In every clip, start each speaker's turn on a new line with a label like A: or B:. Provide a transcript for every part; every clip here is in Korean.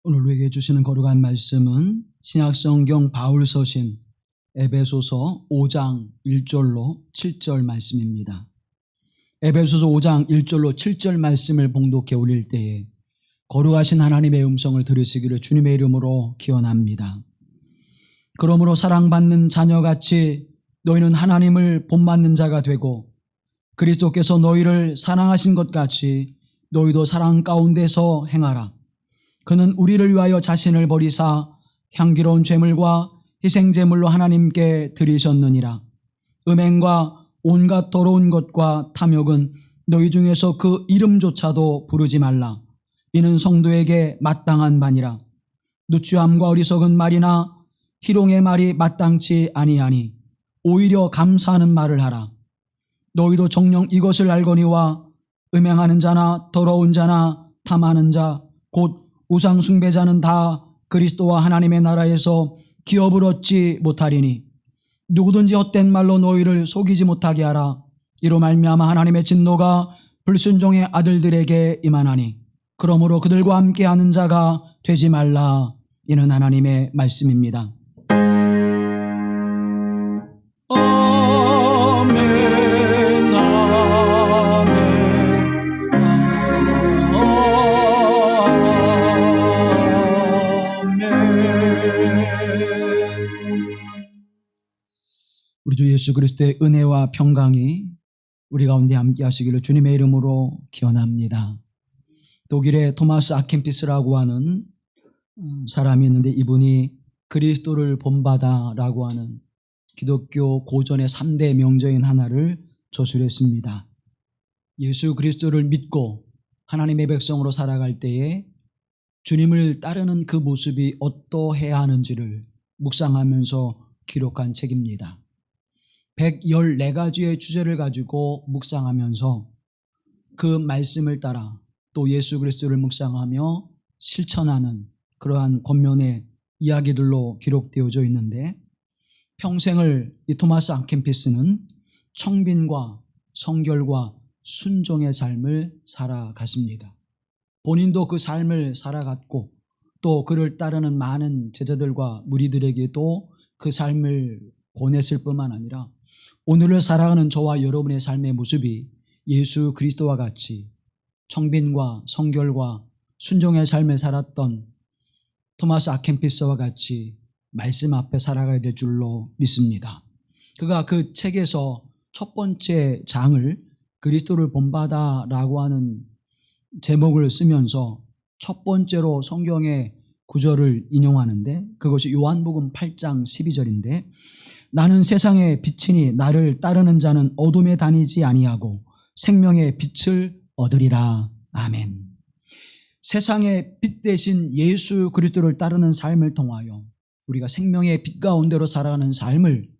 A: 오늘 우리에게 주시는 거룩한 말씀은 신약성경 바울서신 에베소서 5장 1절로 7절 말씀입니다. 에베소서 5장 1절로 7절 말씀을 봉독해 올릴 때에 거룩하신 하나님의 음성을 들으시기를 주님의 이름으로 기원합니다. 그러므로 사랑받는 자녀같이 너희는 하나님을 본받는 자가 되고 그리스도께서 너희를 사랑하신 것 같이 너희도 사랑 가운데서 행하라. 그는 우리를 위하여 자신을 버리사 향기로운 제물과 희생제물로 하나님께 드리셨느니라. 음행과 온갖 더러운 것과 탐욕은 너희 중에서 그 이름조차도 부르지 말라. 이는 성도에게 마땅한 바니라. 누추함과 어리석은 말이나 희롱의 말이 마땅치 아니하니 오히려 감사하는 말을 하라. 너희도 정녕 이것을 알거니와 음행하는 자나 더러운 자나 탐하는 자 곧 우상 숭배자는 다 그리스도와 하나님의 나라에서 기업을 얻지 못하리니 누구든지 헛된 말로 너희를 속이지 못하게 하라. 이로 말미암아 하나님의 진노가 불순종의 아들들에게 임하나니 그러므로 그들과 함께하는 자가 되지 말라. 이는 하나님의 말씀입니다. 우리 주 예수 그리스도의 은혜와 평강이 우리 가운데 함께 하시기를 주님의 이름으로 기원합니다. 독일의 토마스 아켄피스라고 하는 사람이 있는데 이분이 그리스도를 본받아라고 하는 기독교 고전의 3대 명저인 하나를 저술했습니다. 예수 그리스도를 믿고 하나님의 백성으로 살아갈 때에 주님을 따르는 그 모습이 어떠해야 하는지를 묵상하면서 기록한 책입니다. 114가지의 주제를 가지고 묵상하면서 그 말씀을 따라 또 예수 그리스도를 묵상하며 실천하는 그러한 겉면의 이야기들로 기록되어져 있는데 평생을 이 토마스 아켄피스는 청빈과 성결과 순종의 삶을 살아갔습니다. 본인도 그 삶을 살아갔고 또 그를 따르는 많은 제자들과 무리들에게도 그 삶을 권했을 뿐만 아니라 오늘을 살아가는 저와 여러분의 삶의 모습이 예수 그리스도와 같이 청빈과 성결과 순종의 삶을 살았던 토마스 아켄피스와 같이 말씀 앞에 살아가야 될 줄로 믿습니다. 그가 그 책에서 첫 번째 장을 그리스도를 본받아라고 하는 제목을 쓰면서 첫 번째로 성경의 구절을 인용하는데 그것이 요한복음 8장 12절인데 나는 세상의 빛이니 나를 따르는 자는 어둠에 다니지 아니하고 생명의 빛을 얻으리라. 아멘. 세상의 빛 대신 예수 그리스도를 따르는 삶을 통하여 우리가 생명의 빛 가운데로 살아가는 삶을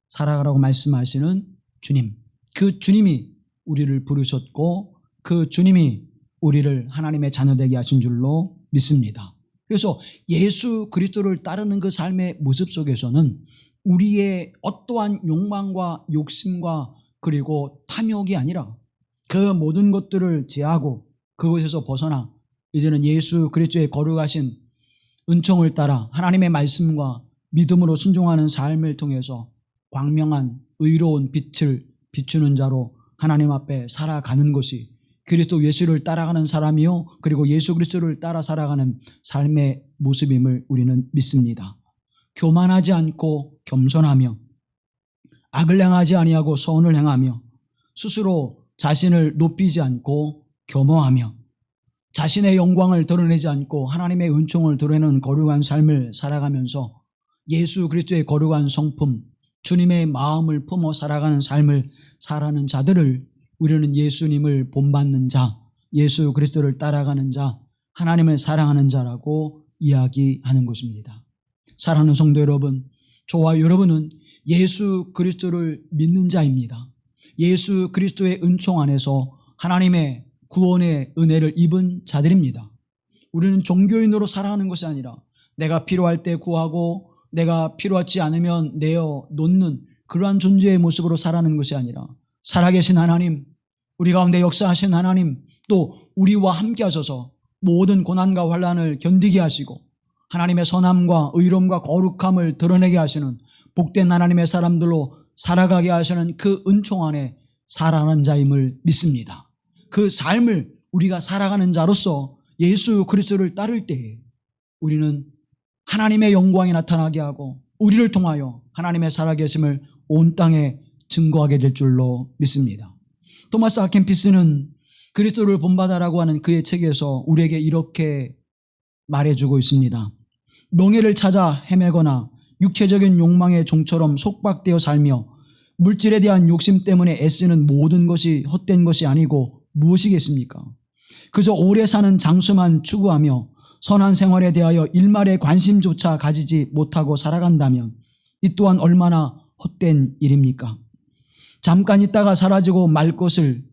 A: 살아가라고 말씀하시는 주님, 그 주님이 우리를 부르셨고 그 주님이 우리를 하나님의 자녀되게 하신 줄로 믿습니다. 그래서 예수 그리스도를 따르는 그 삶의 모습 속에서는 우리의 어떠한 욕망과 욕심과 그리고 탐욕이 아니라 그 모든 것들을 제하고 그것에서 벗어나 이제는 예수 그리스도의 거룩하신 은총을 따라 하나님의 말씀과 믿음으로 순종하는 삶을 통해서 광명한 의로운 빛을 비추는 자로 하나님 앞에 살아가는 것이 그리스도 예수를 따라가는 사람이요 그리고 예수 그리스도를 따라 살아가는 삶의 모습임을 우리는 믿습니다. 교만하지 않고 겸손하며 악을 행하지 아니하고 선을 행하며 스스로 자신을 높이지 않고 겸허하며 자신의 영광을 드러내지 않고 하나님의 은총을 드러내는 거룩한 삶을 살아가면서 예수 그리스도의 거룩한 성품 주님의 마음을 품어 살아가는 삶을 살아가는 자들을 우리는 예수님을 본받는 자, 예수 그리스도를 따라가는 자, 하나님을 사랑하는 자라고 이야기하는 것입니다. 사랑하는 성도 여러분, 저와 여러분은 예수 그리스도를 믿는 자입니다. 예수 그리스도의 은총 안에서 하나님의 구원의 은혜를 입은 자들입니다. 우리는 종교인으로 살아가는 것이 아니라 내가 필요할 때 구하고 내가 필요하지 않으면 내어 놓는 그러한 존재의 모습으로 살아가는 것이 아니라 살아계신 하나님, 우리 가운데 역사하신 하나님, 또 우리와 함께 하셔서 모든 고난과 환난을 견디게 하시고 하나님의 선함과 의로움과 거룩함을 드러내게 하시는 복된 하나님의 사람들로 살아가게 하시는 그 은총 안에 살아가는 자임을 믿습니다. 그 삶을 우리가 살아가는 자로서 예수 그리스도를 따를 때에 우리는 하나님의 영광이 나타나게 하고 우리를 통하여 하나님의 살아계심을 온 땅에 증거하게 될 줄로 믿습니다. 토마스 아켄피스는 그리스도를 본받아라고 하는 그의 책에서 우리에게 이렇게 말해주고 있습니다. 명예를 찾아 헤매거나 육체적인 욕망의 종처럼 속박되어 살며 물질에 대한 욕심 때문에 애쓰는 모든 것이 헛된 것이 아니고 무엇이겠습니까? 그저 오래 사는 장수만 추구하며 선한 생활에 대하여 일말의 관심조차 가지지 못하고 살아간다면 이 또한 얼마나 헛된 일입니까? 잠깐 있다가 사라지고 말 것을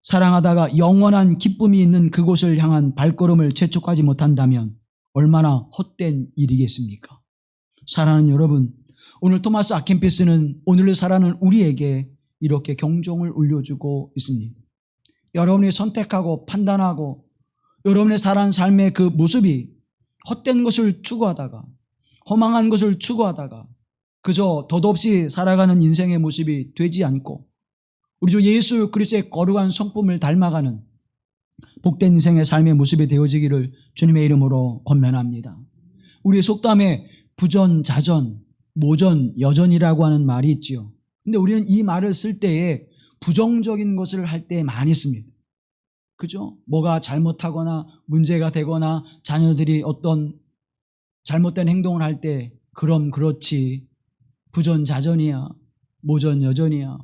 A: 사랑하다가 영원한 기쁨이 있는 그곳을 향한 발걸음을 재촉하지 못한다면 얼마나 헛된 일이겠습니까? 사랑하는 여러분, 오늘 토마스 아켄피스는 오늘을 살아가는 우리에게 이렇게 경종을 울려주고 있습니다. 여러분이 선택하고 판단하고 여러분의 살아가는 삶의 그 모습이 헛된 것을 추구하다가 허망한 것을 추구하다가 그저 덧없이 살아가는 인생의 모습이 되지 않고 우리 주 예수 그리스도의 거룩한 성품을 닮아가는 복된 인생의 삶의 모습이 되어지기를 주님의 이름으로 권면합니다. 우리의 속담에 부전자전, 모전여전이라고 하는 말이 있지요. 근데 우리는 이 말을 쓸 때에 부정적인 것을 할 때 많이 씁니다. 그죠? 뭐가 잘못하거나 문제가 되거나 자녀들이 어떤 잘못된 행동을 할 때 그럼 그렇지, 부전자전이야, 모전여전이야.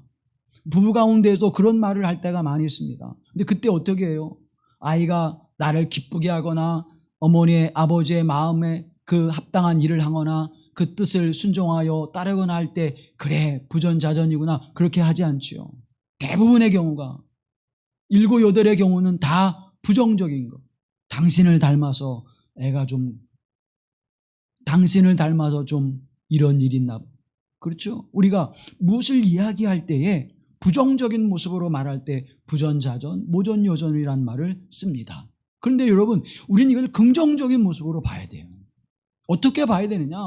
A: 부부 가운데에도 그런 말을 할 때가 많이 있습니다. 근데 그때 어떻게 해요? 아이가 나를 기쁘게 하거나 어머니의 아버지의 마음에 그 합당한 일을 하거나 그 뜻을 순종하여 따르거나 할 때 그래 부전자전이구나 그렇게 하지 않지요. 대부분의 경우가 7, 8의 경우는 다 부정적인 것. 당신을 닮아서 당신을 닮아서 좀 이런 일이 있나 봐. 그렇죠? 우리가 무엇을 이야기할 때에 부정적인 모습으로 말할 때 부전자전, 모전여전이라는 말을 씁니다. 그런데 여러분, 우리는 이걸 긍정적인 모습으로 봐야 돼요. 어떻게 봐야 되느냐?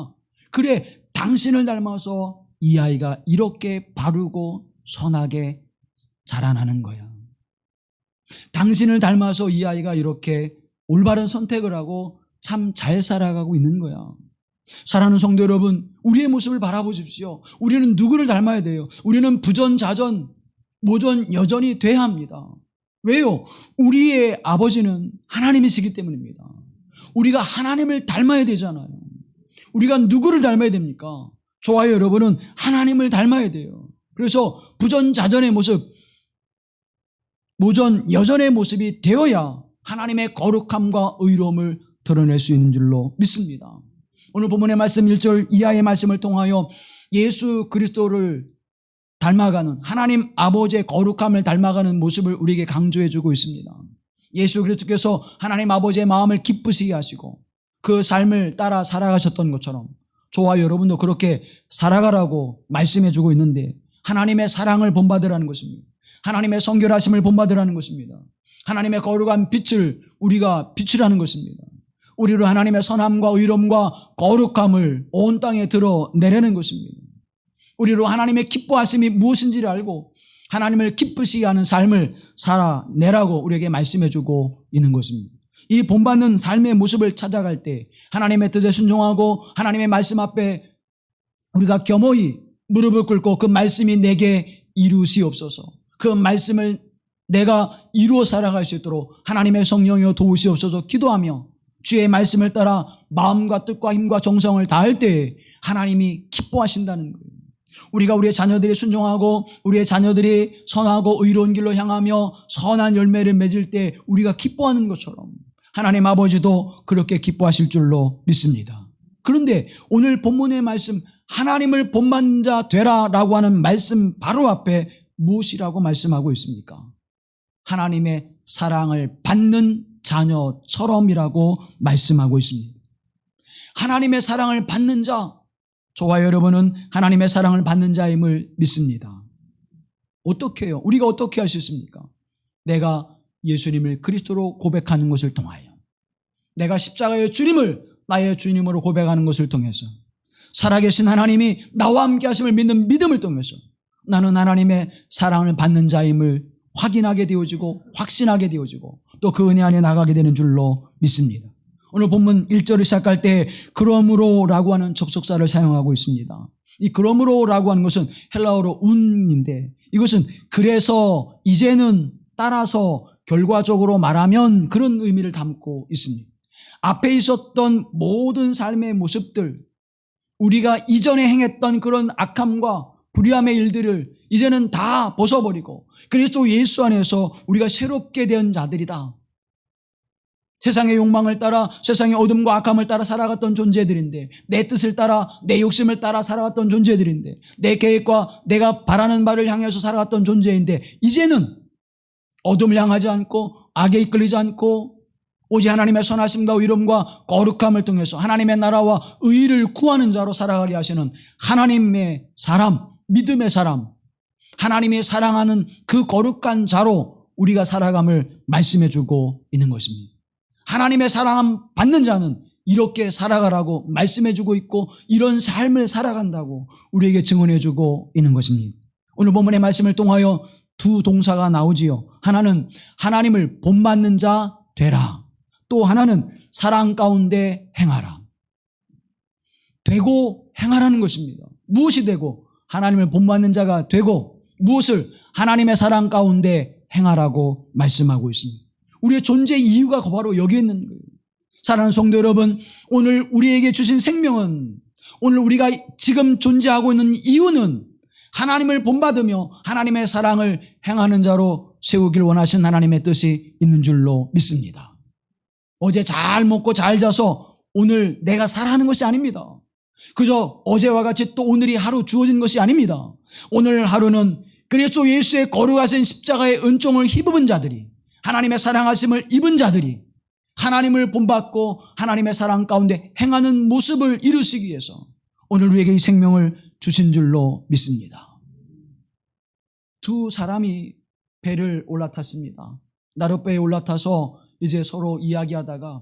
A: 그래, 당신을 닮아서 이 아이가 이렇게 바르고 선하게 자라나는 거야. 당신을 닮아서 이 아이가 이렇게 올바른 선택을 하고 참 잘 살아가고 있는 거야. 사랑하는 성도 여러분, 우리의 모습을 바라보십시오. 우리는 누구를 닮아야 돼요? 우리는 부전자전, 모전여전이 돼야 합니다. 왜요? 우리의 아버지는 하나님이시기 때문입니다. 우리가 하나님을 닮아야 되잖아요. 우리가 누구를 닮아야 됩니까? 저와 여러분은 하나님을 닮아야 돼요. 그래서 부전자전의 모습, 모전여전의 모습이 되어야 하나님의 거룩함과 의로움을 드러낼 수 있는 줄로 믿습니다. 오늘 본문의 말씀 1절 이하의 말씀을 통하여 예수 그리스도를 닮아가는 하나님 아버지의 거룩함을 닮아가는 모습을 우리에게 강조해 주고 있습니다. 예수 그리스도께서 하나님 아버지의 마음을 기쁘시게 하시고 그 삶을 따라 살아가셨던 것처럼 저와 여러분도 그렇게 살아가라고 말씀해 주고 있는데 하나님의 사랑을 본받으라는 것입니다. 하나님의 성결하심을 본받으라는 것입니다. 하나님의 거룩한 빛을 우리가 비추라는 것입니다. 우리로 하나님의 선함과 의로움과 거룩함을 온 땅에 드러내려는 것입니다. 우리로 하나님의 기뻐하심이 무엇인지를 알고 하나님을 기쁘시게 하는 삶을 살아내라고 우리에게 말씀해 주고 있는 것입니다. 이 본받는 삶의 모습을 찾아갈 때 하나님의 뜻에 순종하고 하나님의 말씀 앞에 우리가 겸허히 무릎을 꿇고 그 말씀이 내게 이루시옵소서, 그 말씀을 내가 이루어 살아갈 수 있도록 하나님의 성령이여 도우시옵소서 기도하며 주의 말씀을 따라 마음과 뜻과 힘과 정성을 다할 때 하나님이 기뻐하신다는 거예요. 우리가 우리의 자녀들이 순종하고 우리의 자녀들이 선하고 의로운 길로 향하며 선한 열매를 맺을 때 우리가 기뻐하는 것처럼 하나님 아버지도 그렇게 기뻐하실 줄로 믿습니다. 그런데 오늘 본문의 말씀 하나님을 본받는 자 되라라고 하는 말씀 바로 앞에 무엇이라고 말씀하고 있습니까? 하나님의 사랑을 받는 자녀처럼이라고 말씀하고 있습니다. 하나님의 사랑을 받는 자, 저와 여러분은 하나님의 사랑을 받는 자임을 믿습니다. 어떻게 해요? 우리가 어떻게 할 수 있습니까? 내가 예수님을 그리스도로 고백하는 것을 통하여, 내가 십자가의 주님을 나의 주님으로 고백하는 것을 통해서, 살아계신 하나님이 나와 함께 하심을 믿는 믿음을 통해서 나는 하나님의 사랑을 받는 자임을 확인하게 되어지고 확신하게 되어지고 또 그 은혜 안에 나가게 되는 줄로 믿습니다. 오늘 본문 1절을 시작할 때 그러므로라고 하는 접속사를 사용하고 있습니다. 이 그러므로라고 하는 것은 헬라어로 운인데, 이것은 그래서, 이제는, 따라서, 결과적으로 말하면, 그런 의미를 담고 있습니다. 앞에 있었던 모든 삶의 모습들, 우리가 이전에 행했던 그런 악함과 불의함의 일들을 이제는 다 벗어버리고 그리스도 예수 안에서 우리가 새롭게 된 자들이다. 세상의 욕망을 따라, 세상의 어둠과 악함을 따라 살아갔던 존재들인데, 내 뜻을 따라, 내 욕심을 따라 살아갔던 존재들인데, 내 계획과 내가 바라는 바를 향해서 살아갔던 존재인데, 이제는 어둠을 향하지 않고 악에 이끌리지 않고 오직 하나님의 선하심과 의로움과 거룩함을 통해서 하나님의 나라와 의를 구하는 자로 살아가게 하시는 하나님의 사람, 믿음의 사람, 하나님이 사랑하는 그 거룩한 자로 우리가 살아감을 말씀해 주고 있는 것입니다. 하나님의 사랑 받는 자는 이렇게 살아가라고 말씀해 주고 있고, 이런 삶을 살아간다고 우리에게 증언해 주고 있는 것입니다. 오늘 본문의 말씀을 통하여 두 동사가 나오지요. 하나는 하나님을 본받는 자 되라, 또 하나는 사랑 가운데 행하라. 되고 행하라는 것입니다. 무엇이 되고? 하나님을 본받는 자가 되고, 무엇을? 하나님의 사랑 가운데 행하라고 말씀하고 있습니다. 우리의 존재 이유가 바로 여기에 있는 거예요. 사랑하는 성도 여러분, 오늘 우리에게 주신 생명은, 오늘 우리가 지금 존재하고 있는 이유는 하나님을 본받으며 하나님의 사랑을 행하는 자로 세우길 원하신 하나님의 뜻이 있는 줄로 믿습니다. 어제 잘 먹고 잘 자서 오늘 내가 살아가는 것이 아닙니다. 그저 어제와 같이 또 오늘이 하루 주어진 것이 아닙니다. 오늘 하루는 그리스도 예수의 거룩하신 십자가의 은총을 힘입은 자들이, 하나님의 사랑하심을 입은 자들이 하나님을 본받고 하나님의 사랑 가운데 행하는 모습을 이루시기 위해서 오늘 우리에게 이 생명을 주신 줄로 믿습니다. 두 사람이 배를 올라탔습니다. 나룻배에 올라타서 이제 서로 이야기하다가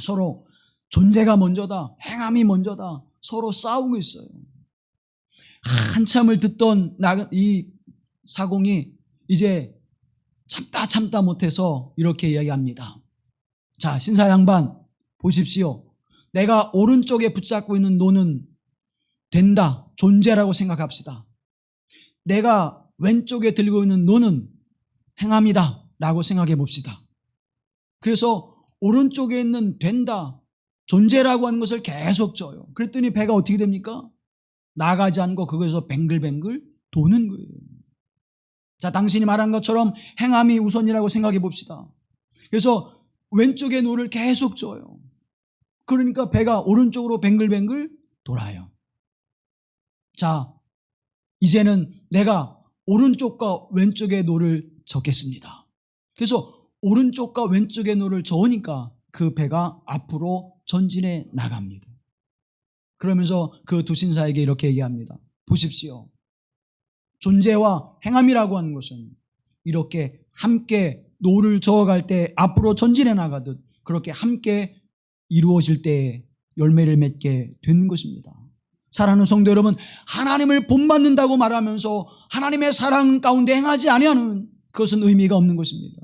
A: 서로 존재가 먼저다, 행함이 먼저다, 서로 싸우고 있어요. 한참을 듣던 이 사공이 이제 참다 못해서 이렇게 이야기합니다. 자, 신사 양반 보십시오. 내가 오른쪽에 붙잡고 있는 노는 된다, 존재라고 생각합시다. 내가 왼쪽에 들고 있는 노는 행함이다 라고 생각해 봅시다. 그래서 오른쪽에 있는 된다, 존재라고 하는 것을 계속 져요. 그랬더니 배가 어떻게 됩니까? 나가지 않고 그것에서 뱅글뱅글 도는 거예요. 자, 당신이 말한 것처럼 행함이 우선이라고 생각해 봅시다. 그래서 왼쪽의 노를 계속 져요. 그러니까 배가 오른쪽으로 뱅글뱅글 돌아요. 자, 이제는 내가 오른쪽과 왼쪽의 노를 젓겠습니다. 그래서 오른쪽과 왼쪽의 노를 저으니까 그 배가 앞으로 전진해 나갑니다. 그러면서 그 두 신사에게 이렇게 얘기합니다. 보십시오. 존재와 행함이라고 하는 것은 이렇게 함께 노를 저어갈 때 앞으로 전진해 나가듯 그렇게 함께 이루어질 때 열매를 맺게 되는 것입니다. 사랑하는 성도 여러분, 하나님을 본받는다고 말하면서 하나님의 사랑 가운데 행하지 아니하는 그것은 의미가 없는 것입니다.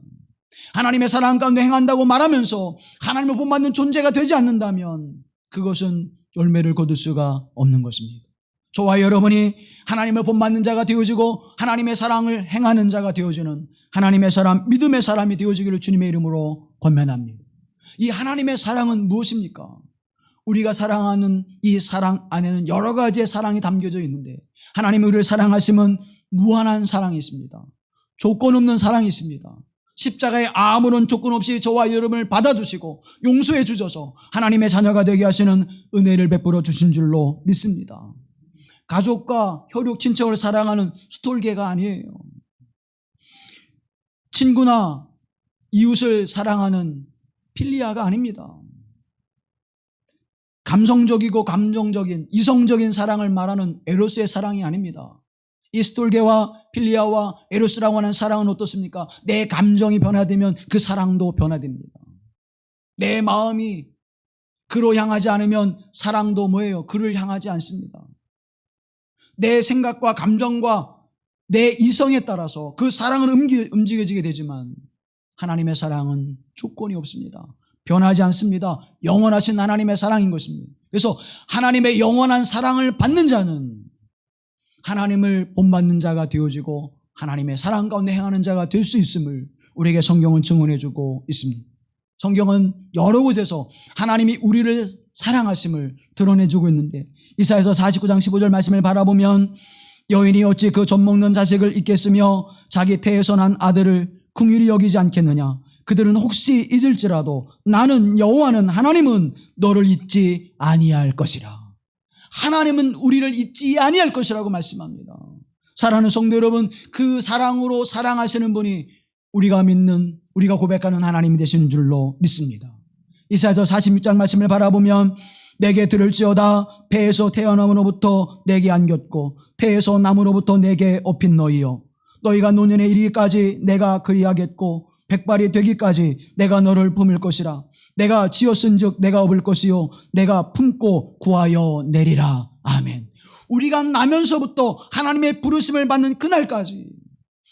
A: 하나님의 사랑 가운데 행한다고 말하면서 하나님을 본받는 존재가 되지 않는다면 그것은 열매를 거둘 수가 없는 것입니다. 저와 여러분이 하나님을 본받는 자가 되어지고 하나님의 사랑을 행하는 자가 되어지는 하나님의 사람, 믿음의 사람이 되어지기를 주님의 이름으로 권면합니다. 이 하나님의 사랑은 무엇입니까? 우리가 사랑하는 이 사랑 안에는 여러 가지의 사랑이 담겨져 있는데, 하나님이 우리를 사랑하심은 무한한 사랑이 있습니다. 조건 없는 사랑이 있습니다. 십자가에 아무런 조건 없이 저와 여러분을 받아주시고 용서해 주셔서 하나님의 자녀가 되게 하시는 은혜를 베풀어 주신 줄로 믿습니다. 가족과 혈육 친척을 사랑하는 스톨게가 아니에요. 친구나 이웃을 사랑하는 필리아가 아닙니다. 감성적이고 감정적인 이성적인 사랑을 말하는 에로스의 사랑이 아닙니다. 이 스톨게와 필리아와 에로스라고 하는 사랑은 어떻습니까? 내 감정이 변화되면 그 사랑도 변화됩니다. 내 마음이 그로 향하지 않으면 사랑도 뭐예요? 그를 향하지 않습니다. 내 생각과 감정과 내 이성에 따라서 그 사랑은 움직여지게 되지만 하나님의 사랑은 조건이 없습니다. 변하지 않습니다. 영원하신 하나님의 사랑인 것입니다. 그래서 하나님의 영원한 사랑을 받는 자는 하나님을 본받는 자가 되어지고 하나님의 사랑 가운데 행하는 자가 될 수 있음을 우리에게 성경은 증언해 주고 있습니다. 성경은 여러 곳에서 하나님이 우리를 사랑하심을 드러내주고 있는데 이사야서 49장 15절 말씀을 바라보면 여인이 어찌 그 젖 먹는 자식을 잊겠으며 자기 태에서 난 아들을 긍휼히 여기지 않겠느냐. 그들은 혹시 잊을지라도 나는 여호와는 하나님은 너를 잊지 아니할 것이라. 하나님은 우리를 잊지 아니할 것이라고 말씀합니다. 사랑하는 성도 여러분, 그 사랑으로 사랑하시는 분이 우리가 믿는, 우리가 고백하는 하나님이 되시는 줄로 믿습니다. 이사야서 46장 말씀을 바라보면 내게 들을지어다 배에서 태어남으로부터 내게 안겼고 태에서 남으로부터 내게 업힌 너희여, 너희가 노년에 이르기까지 내가 그리하겠고 백발이 되기까지 내가 너를 품을 것이라. 내가 지었은즉 내가 업을 것이요 내가 품고 구하여 내리라. 아멘. 우리가 나면서부터 하나님의 부르심을 받는 그날까지,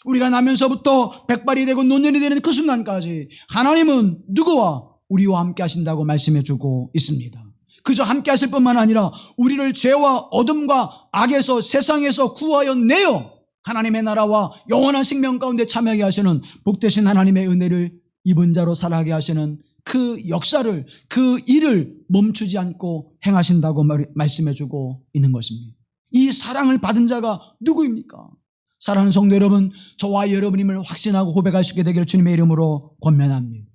A: 우리가 나면서부터 백발이 되고 노년이 되는 그 순간까지 하나님은 누구와 우리와 함께 하신다고 말씀해 주고 있습니다. 그저 함께 하실 뿐만 아니라 우리를 죄와 어둠과 악에서 세상에서 구하여 내어 하나님의 나라와 영원한 생명 가운데 참여하게 하시는 복되신 하나님의 은혜를 입은 자로 살아가게 하시는 그 역사를, 그 일을 멈추지 않고 행하신다고 말씀해 주고 있는 것입니다. 이 사랑을 받은 자가 누구입니까? 사랑하는 성도 여러분, 저와 여러분임을 확신하고 고백할 수 있게 되기를 주님의 이름으로 권면합니다.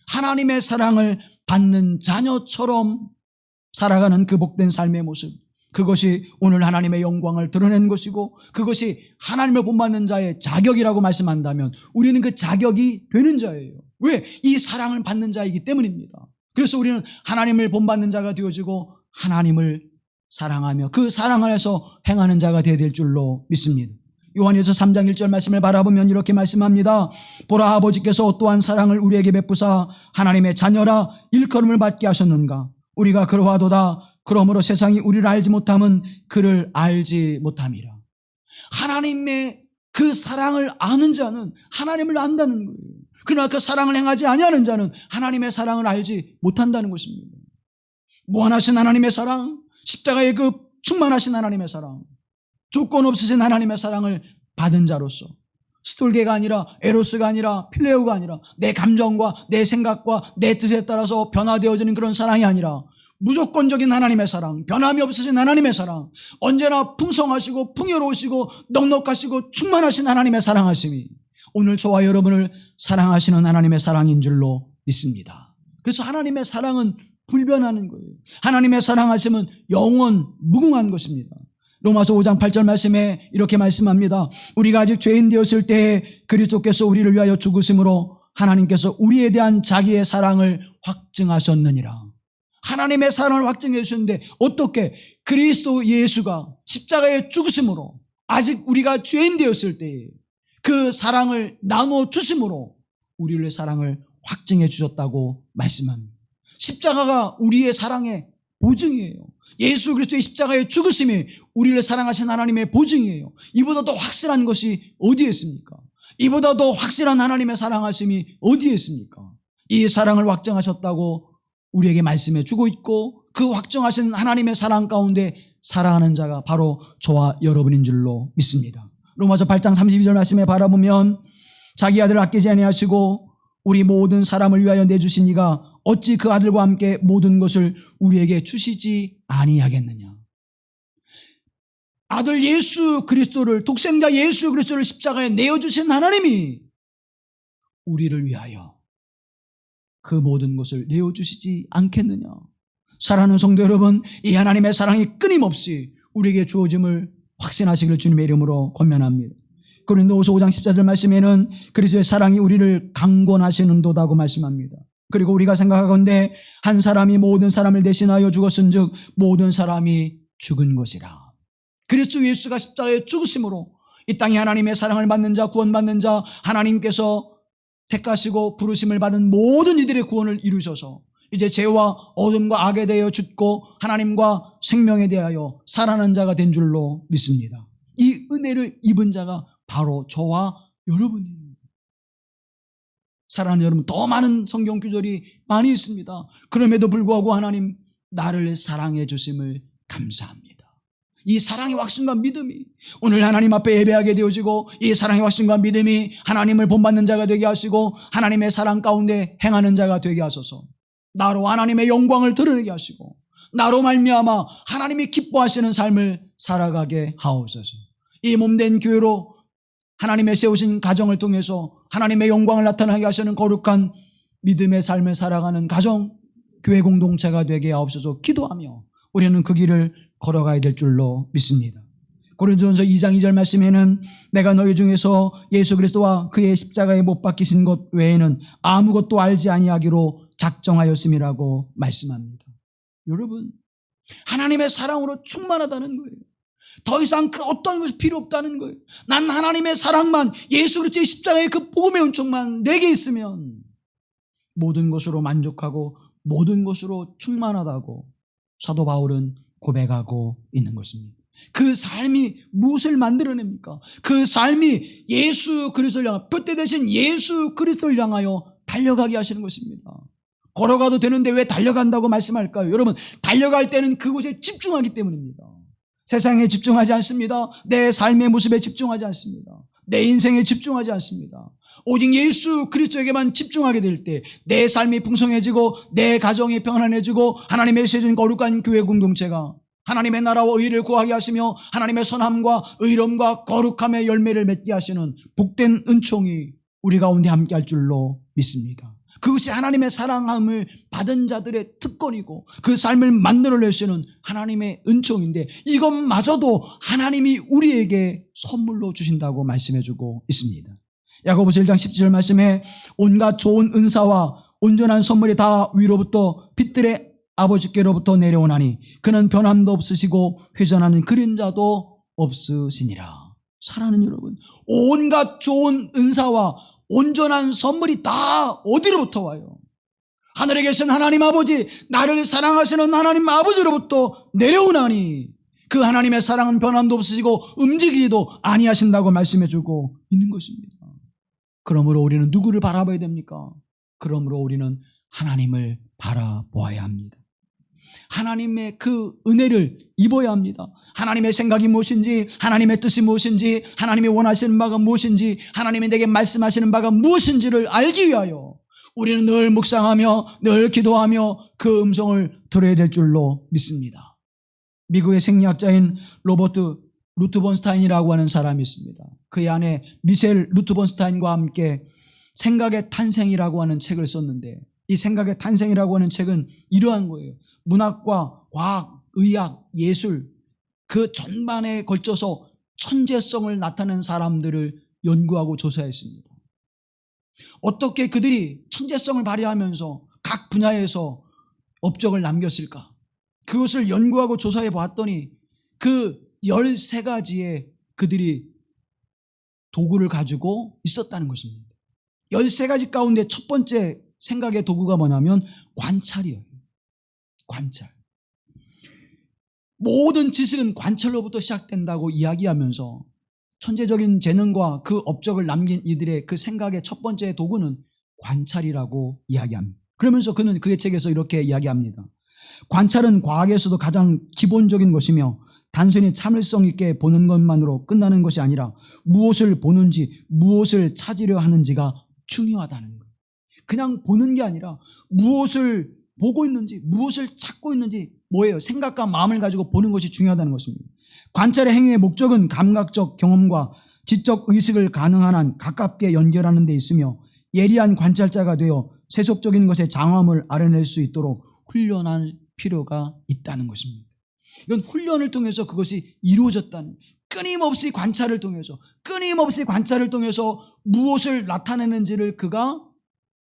A: 하나님의 사랑을 받는 자녀처럼 살아가는 그 복된 삶의 모습, 그것이 오늘 하나님의 영광을 드러내는 것이고 그것이 하나님을 본받는 자의 자격이라고 말씀한다면 우리는 그 자격이 되는 자예요. 왜? 이 사랑을 받는 자이기 때문입니다. 그래서 우리는 하나님을 본받는 자가 되어지고 하나님을 사랑하며 그 사랑 안에서 행하는 자가 되어야 될 줄로 믿습니다. 요한일서 3장 1절 말씀을 바라보면 이렇게 말씀합니다. 보라, 아버지께서 또한 사랑을 우리에게 베푸사 하나님의 자녀라 일컬음을 받게 하셨는가. 우리가 그러하도다. 그러므로 세상이 우리를 알지 못함은 그를 알지 못함이라. 하나님의 그 사랑을 아는 자는 하나님을 안다는 거예요. 그러나 그 사랑을 행하지 아니하는 자는 하나님의 사랑을 알지 못한다는 것입니다. 무한하신 하나님의 사랑, 십자가의 그 충만하신 하나님의 사랑, 조건 없으신 하나님의 사랑을 받은 자로서 스톨게가 아니라 에로스가 아니라 필레오가 아니라 내 감정과 내 생각과 내 뜻에 따라서 변화되어지는 그런 사랑이 아니라 무조건적인 하나님의 사랑, 변함이 없으신 하나님의 사랑, 언제나 풍성하시고 풍요로우시고 넉넉하시고 충만하신 하나님의 사랑하심이 오늘 저와 여러분을 사랑하시는 하나님의 사랑인 줄로 믿습니다. 그래서 하나님의 사랑은 불변하는 거예요. 하나님의 사랑하심은 영원 무궁한 것입니다. 로마서 5장 8절 말씀에 이렇게 말씀합니다. 우리가 아직 죄인 되었을 때에 그리스도께서 우리를 위하여 죽으심으로 하나님께서 우리에 대한 자기의 사랑을 확증하셨느니라. 하나님의 사랑을 확증해 주셨는데 어떻게? 그리스도 예수가 십자가에 죽으심으로 아직 우리가 죄인 되었을 때에 그 사랑을 나누어 주심으로 우리를 사랑을 확증해 주셨다고 말씀합니다. 십자가가 우리의 사랑의 보증이에요. 예수 그리스도의 십자가의 죽으심이 우리를 사랑하신 하나님의 보증이에요. 이보다 더 확실한 것이 어디에 있습니까? 이보다 더 확실한 하나님의 사랑하심이 어디에 있습니까? 이 사랑을 확증하셨다고 우리에게 말씀해 주고 있고 그 확정하신 하나님의 사랑 가운데 살아가는 자가 바로 저와 여러분인 줄로 믿습니다. 로마서 8장 32절 말씀에 바라보면 자기 아들을 아끼지 아니하시고 우리 모든 사람을 위하여 내주신 이가 어찌 그 아들과 함께 모든 것을 우리에게 주시지 아니하겠느냐. 아들 예수 그리스도를, 독생자 예수 그리스도를 십자가에 내어주신 하나님이 우리를 위하여 그 모든 것을 내어주시지 않겠느냐. 사랑하는 성도 여러분, 이 하나님의 사랑이 끊임없이 우리에게 주어짐을 확신하시길 주님의 이름으로 권면합니다. 고린도후서 5장 14절 말씀에는 그리스도의 사랑이 우리를 강권하시는도다고 말씀합니다. 그리고 우리가 생각하건대 한 사람이 모든 사람을 대신하여 죽었은즉 모든 사람이 죽은 것이라. 그리스도 예수가 십자가에 죽으심으로 이 땅에 하나님의 사랑을 받는 자, 구원받는 자, 하나님께서 택하시고 부르심을 받은 모든 이들의 구원을 이루셔서 이제 죄와 어둠과 악에 대하여 죽고 하나님과 생명에 대하여 살아난 자가 된 줄로 믿습니다. 이 은혜를 입은 자가 바로 저와 여러분입니다. 사랑하는 여러분, 더 많은 성경 구절이 많이 있습니다. 그럼에도 불구하고 하나님 나를 사랑해 주심을 감사합니다. 이 사랑의 확신과 믿음이 오늘 하나님 앞에 예배하게 되어지고, 이 사랑의 확신과 믿음이 하나님을 본받는 자가 되게 하시고 하나님의 사랑 가운데 행하는 자가 되게 하소서. 나로 하나님의 영광을 드러내게 하시고 나로 말미암아 하나님이 기뻐하시는 삶을 살아가게 하옵소서. 이 몸된 교회로 하나님의 세우신 가정을 통해서 하나님의 영광을 나타나게 하시는 거룩한 믿음의 삶을 살아가는 가정, 교회 공동체가 되게 하옵소서. 기도하며 우리는 그 길을 걸어가야 될 줄로 믿습니다. 고린도전서 2장 2절 말씀에는 내가 너희 중에서 예수 그리스도와 그의 십자가에 못 박히신 것 외에는 아무것도 알지 아니하기로 작정하였음이라고 말씀합니다. 여러분, 하나님의 사랑으로 충만하다는 거예요. 더 이상 그 어떤 것이 필요 없다는 거예요. 난 하나님의 사랑만, 예수 그리스도의 십자가의 그 복음의 은총만 내게 있으면 모든 것으로 만족하고 모든 것으로 충만하다고 사도 바울은 고백하고 있는 것입니다. 그 삶이 무엇을 만들어냅니까? 그 삶이 예수 그리스도를 향하여, 뼈대 대신 예수 그리스도를 향하여 달려가게 하시는 것입니다. 걸어가도 되는데 왜 달려간다고 말씀할까요? 여러분, 달려갈 때는 그곳에 집중하기 때문입니다. 세상에 집중하지 않습니다. 내 삶의 모습에 집중하지 않습니다. 내 인생에 집중하지 않습니다. 오직 예수 그리스도에게만 집중하게 될 때 내 삶이 풍성해지고 내 가정이 평안해지고 하나님의 세준 거룩한 교회 공동체가 하나님의 나라와 의를 구하게 하시며 하나님의 선함과 의로움과 거룩함의 열매를 맺게 하시는 복된 은총이 우리 가운데 함께할 줄로 믿습니다. 그것이 하나님의 사랑함을 받은 자들의 특권이고 그 삶을 만들어낼 수 있는 하나님의 은총인데, 이것마저도 하나님이 우리에게 선물로 주신다고 말씀해주고 있습니다. 야고보서 1장 17절 말씀에 온갖 좋은 은사와 온전한 선물이 다 위로부터 빛들의 아버지께로부터 내려오나니 그는 변함도 없으시고 회전하는 그림자도 없으시니라. 사랑하는 여러분, 온갖 좋은 은사와 온전한 선물이 다 어디로부터 와요? 하늘에 계신 하나님 아버지, 나를 사랑하시는 하나님 아버지로부터 내려오나니 그 하나님의 사랑은 변함도 없으시고 움직이지도 아니하신다고 말씀해주고 있는 것입니다. 그러므로 우리는 누구를 바라봐야 됩니까? 그러므로 우리는 하나님을 바라보아야 합니다. 하나님의 그 은혜를 입어야 합니다. 하나님의 생각이 무엇인지, 하나님의 뜻이 무엇인지, 하나님이 원하시는 바가 무엇인지, 하나님이 내게 말씀하시는 바가 무엇인지를 알기 위하여 우리는 늘 묵상하며 늘 기도하며 그 음성을 들어야 될 줄로 믿습니다. 미국의 생리학자인 로버트 루트본스타인이라고 하는 사람이 있습니다. 그의 아내 미셸 루트본스타인과 함께 생각의 탄생이라고 하는 책을 썼는데, 이 생각의 탄생이라고 하는 책은 이러한 거예요. 문학과 과학, 의학, 예술 그 전반에 걸쳐서 천재성을 나타낸 사람들을 연구하고 조사했습니다. 어떻게 그들이 천재성을 발휘하면서 각 분야에서 업적을 남겼을까? 그것을 연구하고 조사해 봤더니 그 13가지의 그들이 도구를 가지고 있었다는 것입니다. 13가지 가운데 첫 번째 생각의 도구가 뭐냐면 관찰이에요. 관찰. 모든 지식은 관찰로부터 시작된다고 이야기하면서 천재적인 재능과 그 업적을 남긴 이들의 그 생각의 첫 번째 도구는 관찰이라고 이야기합니다. 그러면서 그는 그의 책에서 이렇게 이야기합니다. 관찰은 과학에서도 가장 기본적인 것이며 단순히 참을성 있게 보는 것만으로 끝나는 것이 아니라 무엇을 보는지, 무엇을 찾으려 하는지가 중요하다는 거예요. 그냥 보는 게 아니라 무엇을 보고 있는지, 무엇을 찾고 있는지, 뭐예요? 생각과 마음을 가지고 보는 것이 중요하다는 것입니다. 관찰의 행위의 목적은 감각적 경험과 지적 의식을 가능한 한 가깝게 연결하는 데 있으며 예리한 관찰자가 되어 세속적인 것의 장엄을 알아낼 수 있도록 훈련할 필요가 있다는 것입니다. 이건 훈련을 통해서 그것이 이루어졌다는, 끊임없이 관찰을 통해서 무엇을 나타내는지를 그가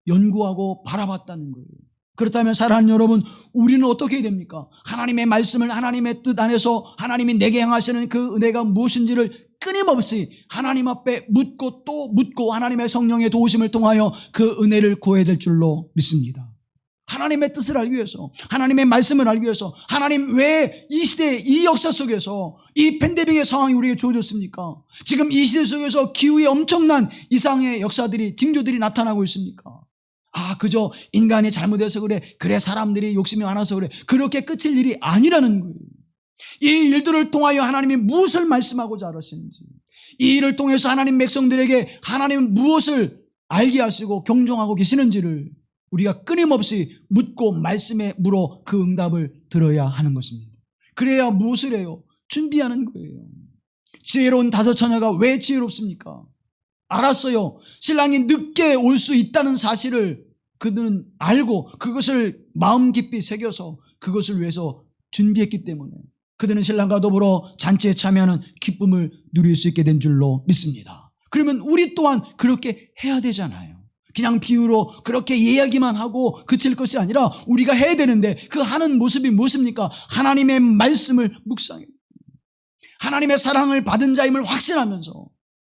A: 연구하고 바라봤다는 거예요. 그렇다면 사랑하는 여러분, 우리는 어떻게 해야 됩니까? 하나님의 말씀을, 하나님의 뜻 안에서 하나님이 내게 향하시는 그 은혜가 무엇인지를 끊임없이 하나님 앞에 묻고 또 묻고 하나님의 성령의 도우심을 통하여 그 은혜를 구해야 될 줄로 믿습니다. 하나님의 뜻을 알기 위해서, 하나님의 말씀을 알기 위해서, 하나님 왜 이 시대, 이 역사 속에서 이 팬데믹의 상황이 우리에게 주어졌습니까? 지금 이 시대 속에서 기후의 엄청난 이상의 역사들이, 징조들이 나타나고 있습니까? 그저 인간이 잘못해서 그래 사람들이 욕심이 많아서 그래, 그렇게 끝일 일이 아니라는 거예요. 이 일들을 통하여 하나님이 무엇을 말씀하고자 하시는지, 이 일을 통해서 하나님 백성들에게 하나님은 무엇을 알게 하시고 경종하고 계시는지를 우리가 끊임없이 묻고 말씀에 물어 그 응답을 들어야 하는 것입니다. 그래야 무엇을 해요? 준비하는 거예요. 지혜로운 다섯 처녀가 왜 지혜롭습니까? 알았어요. 신랑이 늦게 올 수 있다는 사실을 그들은 알고 그것을 마음 깊이 새겨서 그것을 위해서 준비했기 때문에 그들은 신랑과 더불어 잔치에 참여하는 기쁨을 누릴 수 있게 된 줄로 믿습니다. 그러면 우리 또한 그렇게 해야 되잖아요. 그냥 비유로 그렇게 이야기만 하고 그칠 것이 아니라 우리가 해야 되는데 그 하는 모습이 무엇입니까? 하나님의 말씀을 묵상해요. 하나님의 사랑을 받은 자임을 확신하면서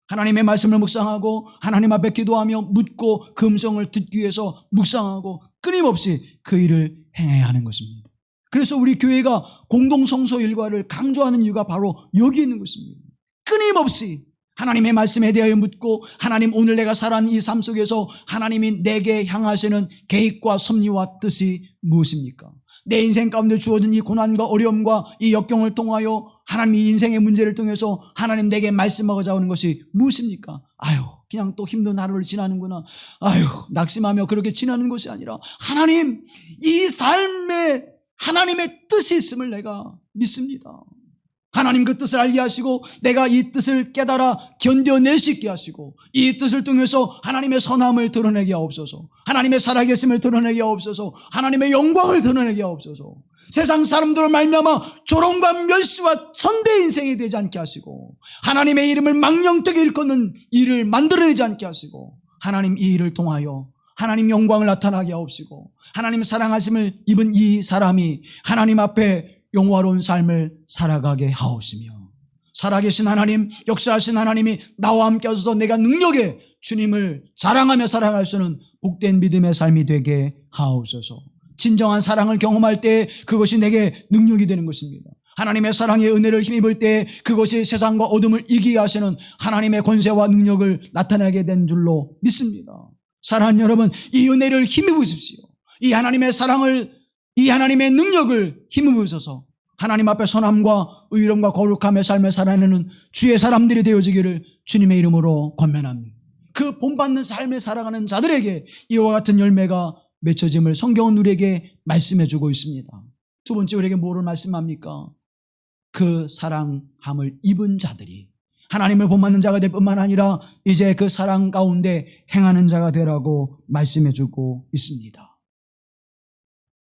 A: 하나님의 말씀을 묵상하고 하나님 앞에 기도하며 묻고 그 음성을 듣기 위해서 묵상하고 끊임없이 그 일을 행해야 하는 것입니다. 그래서 우리 교회가 공동성소 일과를 강조하는 이유가 바로 여기 있는 것입니다. 끊임없이 하나님의 말씀에 대하여 묻고 하나님 오늘 내가 살아가는 이 삶 속에서 하나님이 내게 향하시는 계획과 섭리와 뜻이 무엇입니까? 내 인생 가운데 주어진 이 고난과 어려움과 이 역경을 통하여 하나님이 인생의 문제를 통해서 하나님 내게 말씀하고자 하는 것이 무엇입니까? 그냥 또 힘든 하루를 지나는구나. 낙심하며 그렇게 지나는 것이 아니라 하나님 이 삶에 하나님의 뜻이 있음을 내가 믿습니다. 하나님 그 뜻을 알게 하시고 내가 이 뜻을 깨달아 견뎌낼 수 있게 하시고 이 뜻을 통해서 하나님의 선함을 드러내게 하옵소서. 하나님의 살아계심을 드러내게 하옵소서. 하나님의 영광을 드러내게 하옵소서. 세상 사람들을 말미암아 조롱과 멸시와 천대 인생이 되지 않게 하시고 하나님의 이름을 망령되게 일컫는 일을 만들어내지 않게 하시고 하나님 이 일을 통하여 하나님 영광을 나타나게 하옵시고 하나님 사랑하심을 입은 이 사람이 하나님 앞에 영화로운 삶을 살아가게 하옵시며 살아계신 하나님, 역사하신 하나님이 나와 함께 하셔서 내가 능력에 주님을 자랑하며 살아갈 수 있는 복된 믿음의 삶이 되게 하옵소서. 진정한 사랑을 경험할 때 그것이 내게 능력이 되는 것입니다. 하나님의 사랑의 은혜를 힘입을 때 그것이 세상과 어둠을 이기게 하시는 하나님의 권세와 능력을 나타내게 된 줄로 믿습니다. 사랑하는 여러분, 이 은혜를 힘입으십시오. 이 하나님의 사랑을, 이 하나님의 능력을 힘입으셔서 하나님 앞에 선함과 의로움과 거룩함의 삶을 살아내는 주의 사람들이 되어지기를 주님의 이름으로 권면합니다. 그 본받는 삶을 살아가는 자들에게 이와 같은 열매가 맺혀짐을 성경은 우리에게 말씀해주고 있습니다. 두 번째, 우리에게 뭐를 말씀합니까? 그 사랑함을 입은 자들이 하나님을 본받는 자가 될 뿐만 아니라 이제 그 사랑 가운데 행하는 자가 되라고 말씀해주고 있습니다.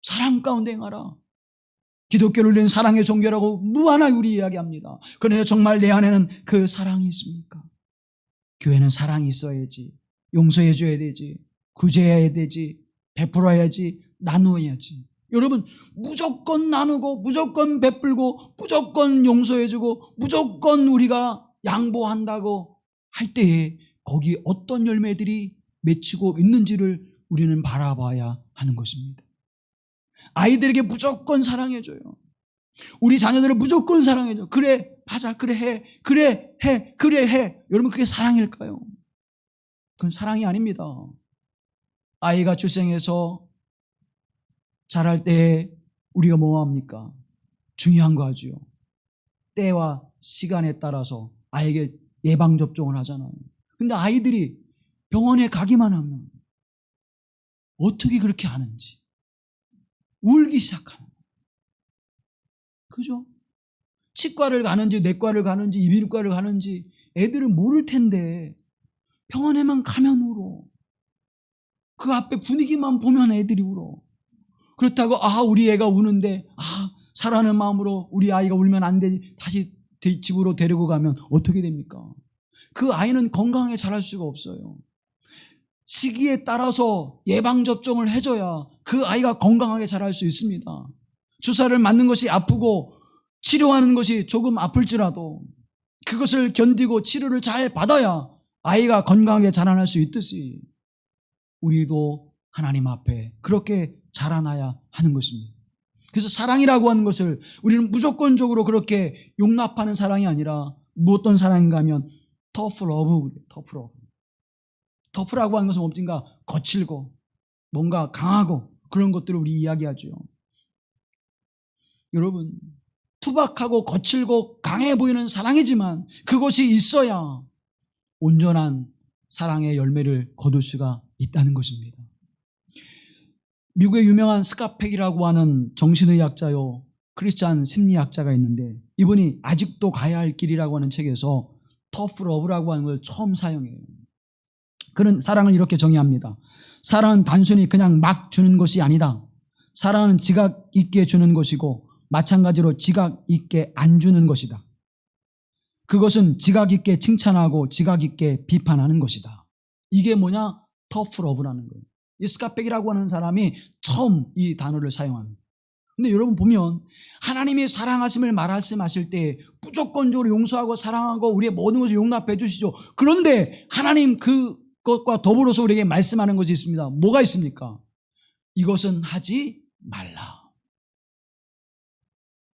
A: 사랑 가운데 행하라. 기독교를 낸 사랑의 종교라고 무한하게 우리 이야기합니다. 그런데 정말 내 안에는 그 사랑이 있습니까? 교회는 사랑이 있어야지, 용서해 줘야 되지, 구제해야 되지, 베풀어야지, 나누어야지. 여러분, 무조건 나누고 무조건 베풀고 무조건 용서해주고 무조건 우리가 양보한다고 할 때에 거기 어떤 열매들이 맺히고 있는지를 우리는 바라봐야 하는 것입니다. 아이들에게 무조건 사랑해줘요. 우리 자녀들을 무조건 사랑해줘. 그래, 맞아, 그래, 해, 그래, 해, 그래, 해. 여러분, 그게 사랑일까요? 그건 사랑이 아닙니다. 아이가 출생해서 자랄 때 우리가 뭐 합니까? 중요한 거 하죠. 때와 시간에 따라서 아이에게 예방접종을 하잖아요. 근데 아이들이 병원에 가기만 하면 어떻게 그렇게 하는지 울기 시작하는 거예요. 그죠? 치과를 가는지 내과를 가는지 이비인후과를 가는지 애들은 모를 텐데 병원에만 가면 울어. 그 앞에 분위기만 보면 애들이 울어. 그렇다고 우리 애가 우는데 사랑하는 마음으로 우리 아이가 울면 안 되지, 다시 집으로 데리고 가면 어떻게 됩니까? 그 아이는 건강하게 자랄 수가 없어요. 시기에 따라서 예방접종을 해줘야 그 아이가 건강하게 자랄 수 있습니다. 주사를 맞는 것이 아프고 치료하는 것이 조금 아플지라도 그것을 견디고 치료를 잘 받아야 아이가 건강하게 자라날 수 있듯이 우리도 하나님 앞에 그렇게 자라나야 하는 것입니다. 그래서 사랑이라고 하는 것을 우리는 무조건적으로 그렇게 용납하는 사랑이 아니라 무엇던 사랑인가 하면 tough love. tough라고 하는 것은 뭡니까? 거칠고 뭔가 강하고 그런 것들을 우리 이야기하죠. 여러분, 투박하고 거칠고 강해 보이는 사랑이지만 그것이 있어야 온전한 사랑의 열매를 거둘 수가 있다는 것입니다. 미국의 유명한 스카펙이라고 하는 정신의학자요 크리스찬 심리학자가 있는데 이분이 아직도 가야 할 길이라고 하는 책에서 tough love라고 하는 걸 처음 사용해요. 그는 사랑을 이렇게 정의합니다. 사랑은 단순히 그냥 막 주는 것이 아니다. 사랑은 지각 있게 주는 것이고 마찬가지로 지각 있게 안 주는 것이다. 그것은 지각 있게 칭찬하고 지각 있게 비판하는 것이다. 이게 뭐냐? tough love라는 거예요. 이 스카펙이라고 하는 사람이 처음 이 단어를 사용합니다. 근데 여러분 보면 하나님이 사랑하심을 말씀하실 때 무조건적으로 용서하고 사랑하고 우리의 모든 것을 용납해 주시죠. 그런데 하나님 그것과 더불어서 우리에게 말씀하는 것이 있습니다. 뭐가 있습니까? 이것은 하지 말라.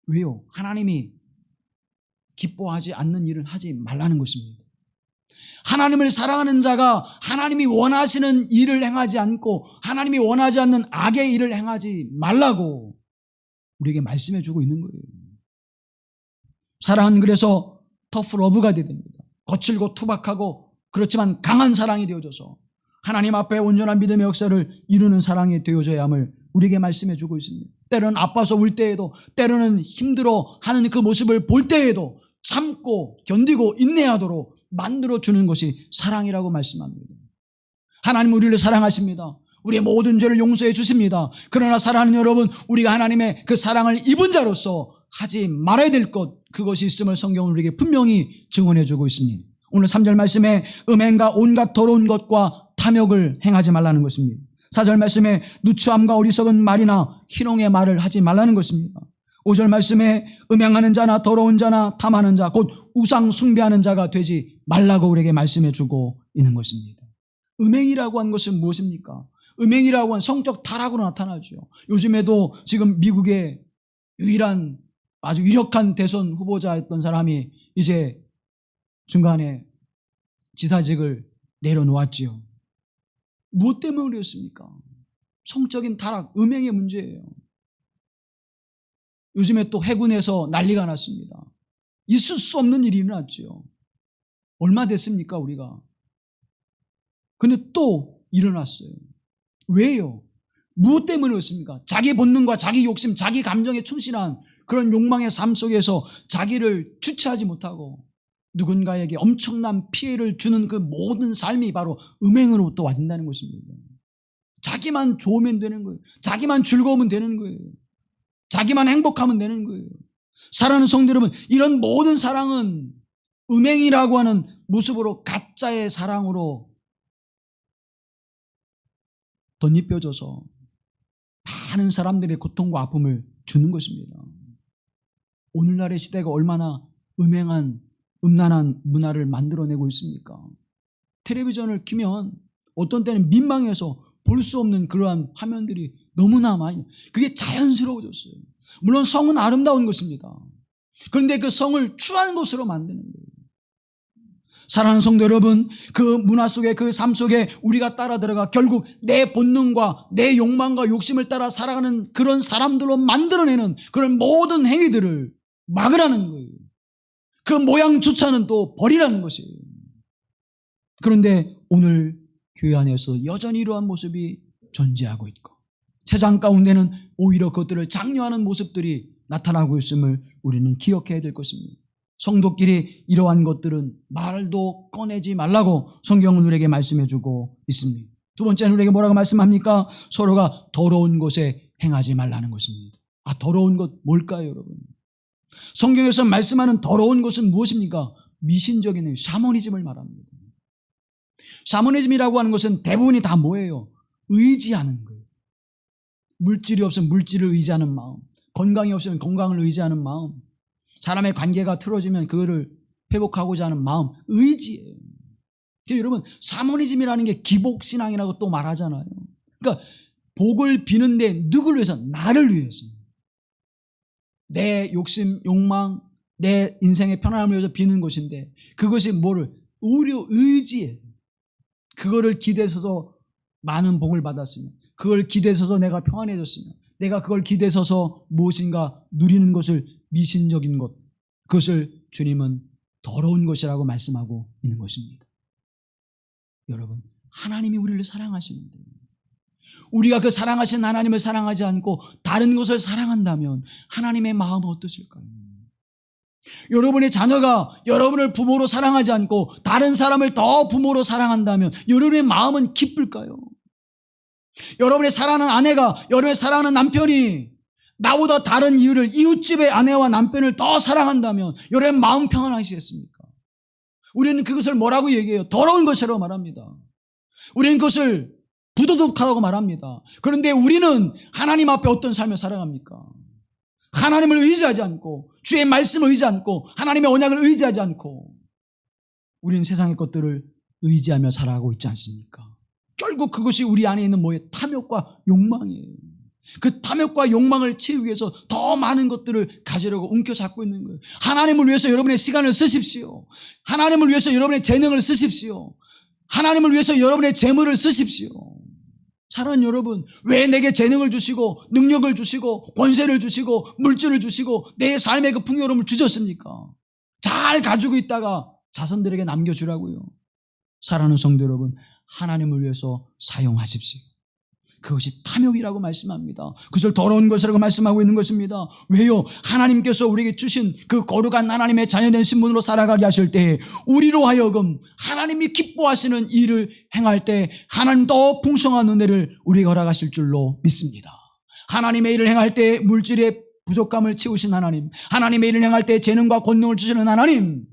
A: 왜요? 하나님이 기뻐하지 않는 일은 하지 말라는 것입니다. 하나님을 사랑하는 자가 하나님이 원하시는 일을 행하지 않고 하나님이 원하지 않는 악의 일을 행하지 말라고 우리에게 말씀해 주고 있는 거예요. 사랑은 그래서 터프 러브가 되야 됩니다. 거칠고 투박하고 그렇지만 강한 사랑이 되어져서 하나님 앞에 온전한 믿음의 역사를 이루는 사랑이 되어져야 함을 우리에게 말씀해 주고 있습니다. 때로는 아파서 울 때에도 때로는 힘들어하는 그 모습을 볼 때에도 참고 견디고 인내하도록 만들어주는 것이 사랑이라고 말씀합니다. 하나님은 우리를 사랑하십니다. 우리의 모든 죄를 용서해 주십니다. 그러나 사랑하는 여러분, 우리가 하나님의 그 사랑을 입은 자로서 하지 말아야 될 것, 그것이 있음을 성경은 우리에게 분명히 증언해 주고 있습니다. 오늘 3절 말씀에 음행과 온갖 더러운 것과 탐욕을 행하지 말라는 것입니다. 4절 말씀에 누추함과 어리석은 말이나 희롱의 말을 하지 말라는 것입니다. 5절 말씀에 음행하는 자나 더러운 자나 탐하는 자, 곧 우상 숭배하는 자가 되지 말라고 우리에게 말씀해 주고 있는 것입니다. 음행이라고 하는 것은 무엇입니까? 음행이라고 하는 성적 타락으로 나타나죠. 요즘에도 지금 미국의 유일한 아주 유력한 대선 후보자였던 사람이 이제 중간에 지사직을 내려놓았지요. 무엇 때문에 그랬습니까? 성적인 타락, 음행의 문제예요. 요즘에 또 해군에서 난리가 났습니다. 있을 수 없는 일이 일어났죠. 얼마 됐습니까, 우리가? 근데 또 일어났어요. 왜요? 무엇 때문에 그렇습니까? 자기 본능과 자기 욕심, 자기 감정에 충실한 그런 욕망의 삶 속에서 자기를 주체하지 못하고 누군가에게 엄청난 피해를 주는 그 모든 삶이 바로 음행으로부터 와진다는 것입니다. 자기만 좋으면 되는 거예요. 자기만 즐거우면 되는 거예요. 자기만 행복하면 되는 거예요. 사랑하는 성도 여러분, 이런 모든 사랑은 음행이라고 하는 모습으로 가짜의 사랑으로 덧입혀져서 많은 사람들의 고통과 아픔을 주는 것입니다. 오늘날의 시대가 얼마나 음행한 음란한 문화를 만들어내고 있습니까? 텔레비전을 켜면 어떤 때는 민망해서 볼 수 없는 그러한 화면들이 너무나 많이, 그게 자연스러워졌어요. 물론 성은 아름다운 것입니다. 그런데 그 성을 추한 것으로 만드는 거예요. 사랑하는 성도 여러분, 그 문화 속에, 그 삶 속에 우리가 따라 들어가 결국 내 본능과 내 욕망과 욕심을 따라 살아가는 그런 사람들로 만들어내는 그런 모든 행위들을 막으라는 거예요. 그 모양조차는 또 버리라는 것이에요. 그런데 오늘 교회 안에서 여전히 이러한 모습이 존재하고 있고 세상 가운데는 오히려 그것들을 장려하는 모습들이 나타나고 있음을 우리는 기억해야 될 것입니다. 성도끼리 이러한 것들은 말도 꺼내지 말라고 성경은 우리에게 말씀해 주고 있습니다. 두 번째는 우리에게 뭐라고 말씀합니까? 서로가 더러운 곳에 행하지 말라는 것입니다. 더러운 것 뭘까요, 여러분? 성경에서 말씀하는 더러운 것은 무엇입니까? 미신적인 샤머니즘을 말합니다. 샤머니즘이라고 하는 것은 대부분이 다 뭐예요? 의지하는 거예요. 물질이 없으면 물질을 의지하는 마음, 건강이 없으면 건강을 의지하는 마음, 사람의 관계가 틀어지면 그거를 회복하고자 하는 마음, 의지예요. 여러분, 사모니즘이라는 게 기복신앙이라고 또 말하잖아요. 그러니까 복을 비는데 누구를 위해서? 나를 위해서. 내 욕심, 욕망, 내 인생의 편안함을 위해서 비는 것인데, 그것이 뭐를? 오히려 의지예요. 그거를 기대서서 많은 복을 받았으면, 그걸 기대서서 내가 평안해졌으면, 내가 그걸 기대서서 무엇인가 누리는 것을 미신적인 것, 그것을 주님은 더러운 것이라고 말씀하고 있는 것입니다. 여러분, 하나님이 우리를 사랑하시는데, 우리가 그 사랑하시는 하나님을 사랑하지 않고 다른 것을 사랑한다면 하나님의 마음은 어떠실까요? 여러분의 자녀가 여러분을 부모로 사랑하지 않고 다른 사람을 더 부모로 사랑한다면 여러분의 마음은 기쁠까요? 여러분의 사랑하는 아내가 여러분의 사랑하는 남편이 나보다 다른 이유를, 이웃집의 아내와 남편을 더 사랑한다면 여러분의 마음 평안하시겠습니까? 우리는 그것을 뭐라고 얘기해요? 더러운 것이라고 말합니다. 우리는 그것을 부도덕하다고 말합니다. 그런데 우리는 하나님 앞에 어떤 삶을 살아갑니까? 하나님을 의지하지 않고, 주의 말씀을 의지하지 않고, 하나님의 언약을 의지하지 않고, 우리는 세상의 것들을 의지하며 살아가고 있지 않습니까? 결국 그것이 우리 안에 있는 뭐예요? 탐욕과 욕망이에요. 그 탐욕과 욕망을 채우기 위해서 더 많은 것들을 가지려고 움켜잡고 있는 거예요. 하나님을 위해서 여러분의 시간을 쓰십시오. 하나님을 위해서 여러분의 재능을 쓰십시오. 하나님을 위해서 여러분의 재물을 쓰십시오. 사랑하는 여러분, 왜 내게 재능을 주시고 능력을 주시고 권세를 주시고 물질을 주시고 내 삶의 그 풍요로움을 주셨습니까? 잘 가지고 있다가 자손들에게 남겨주라고요. 사랑하는 성도 여러분, 하나님을 위해서 사용하십시오. 그것이 탐욕이라고 말씀합니다. 그것을 더러운 것이라고 말씀하고 있는 것입니다. 왜요? 하나님께서 우리에게 주신 그 거룩한 하나님의 자녀된 신분으로 살아가게 하실 때 우리로 하여금 하나님이 기뻐하시는 일을 행할 때 하나님 더 풍성한 은혜를 우리에게 허락하실 줄로 믿습니다. 하나님의 일을 행할 때 물질의 부족함을 채우신 하나님, 하나님의 일을 행할 때 재능과 권능을 주시는 하나님,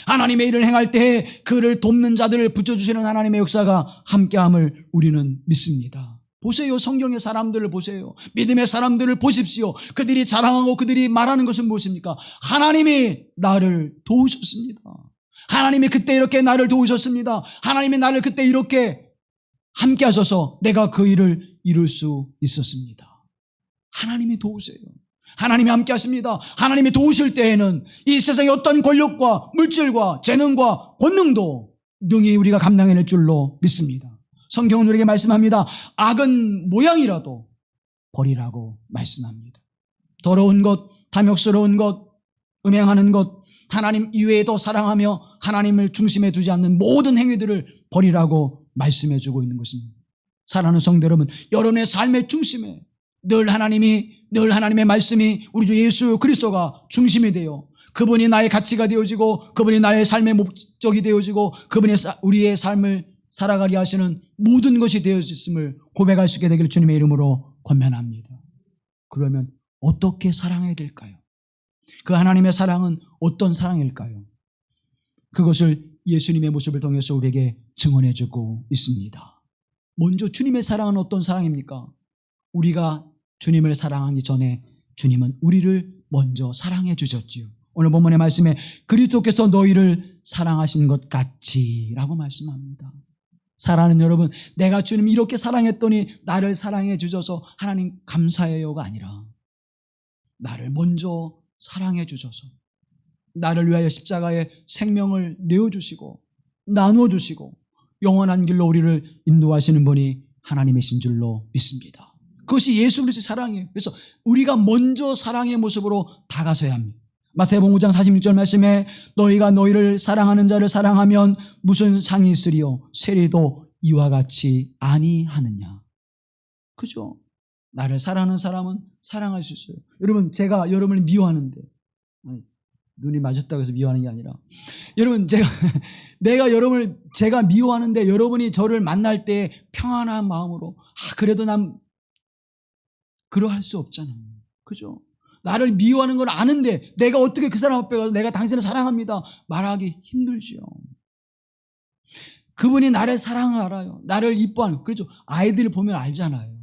A: 하나님의 일을 행할 때 그를 돕는 자들을 붙여주시는 하나님의 역사가 함께함을 우리는 믿습니다. 보세요. 성경의 사람들을 보세요. 믿음의 사람들을 보십시오. 그들이 자랑하고 그들이 말하는 것은 무엇입니까? 하나님이 나를 도우셨습니다. 하나님이 그때 이렇게 나를 도우셨습니다. 하나님이 나를 그때 이렇게 함께 하셔서 내가 그 일을 이룰 수 있었습니다. 하나님이 도우세요. 하나님이 함께 하십니다. 하나님이 도우실 때에는 이 세상의 어떤 권력과 물질과 재능과 권능도 능히 우리가 감당해낼 줄로 믿습니다. 성경은 우리에게 말씀합니다. 악은 모양이라도 버리라고 말씀합니다. 더러운 것, 탐욕스러운 것, 음행하는 것, 하나님 이외에도 사랑하며 하나님을 중심에 두지 않는 모든 행위들을 버리라고 말씀해 주고 있는 것입니다. 사랑하는 성도 여러분, 여러분의 삶의 중심에 늘 하나님의 말씀이 우리 주 예수 그리스도가 중심이 되어 그분이 나의 가치가 되어지고 그분이 나의 삶의 목적이 되어지고 그분이 우리의 삶을 살아가게 하시는 모든 것이 되어졌음을 고백할 수 있게 되기를 주님의 이름으로 권면합니다. 그러면 어떻게 사랑해야 될까요? 그 하나님의 사랑은 어떤 사랑일까요? 그것을 예수님의 모습을 통해서 우리에게 증언해 주고 있습니다. 먼저 주님의 사랑은 어떤 사랑입니까? 우리가 주님을 사랑하기 전에 주님은 우리를 먼저 사랑해 주셨지요. 오늘 본문의 말씀에 그리스도께서 너희를 사랑하신 것 같이 라고 말씀합니다. 사랑하는 여러분, 내가 주님 이렇게 사랑했더니 나를 사랑해 주셔서 하나님 감사해요가 아니라 나를 먼저 사랑해 주셔서 나를 위하여 십자가에 생명을 내어주시고 나누어주시고 영원한 길로 우리를 인도하시는 분이 하나님이신 줄로 믿습니다. 그것이 예수 그리스도의 사랑이에요. 그래서 우리가 먼저 사랑의 모습으로 다가서야 합니다. 마태복음 5장 46절 말씀에 너희가 너희를 사랑하는 자를 사랑하면 무슨 상이 있으리요 세리도 이와 같이 아니하느냐. 그죠? 나를 사랑하는 사람은 사랑할 수 있어요. 여러분, 제가 여러분을 미워하는데 눈이 맞았다고 해서 미워하는 게 아니라 여러분, 제가 미워하는데 여러분이 저를 만날 때 평안한 마음으로 그래도 난 그러할 수 없잖아요. 그죠? 나를 미워하는 걸 아는데 내가 어떻게 그 사람 앞에 가서 내가 당신을 사랑합니다 말하기 힘들지요. 그분이 나를 사랑을 알아요. 나를 이뻐하는. 그렇죠. 아이들을 보면 알잖아요.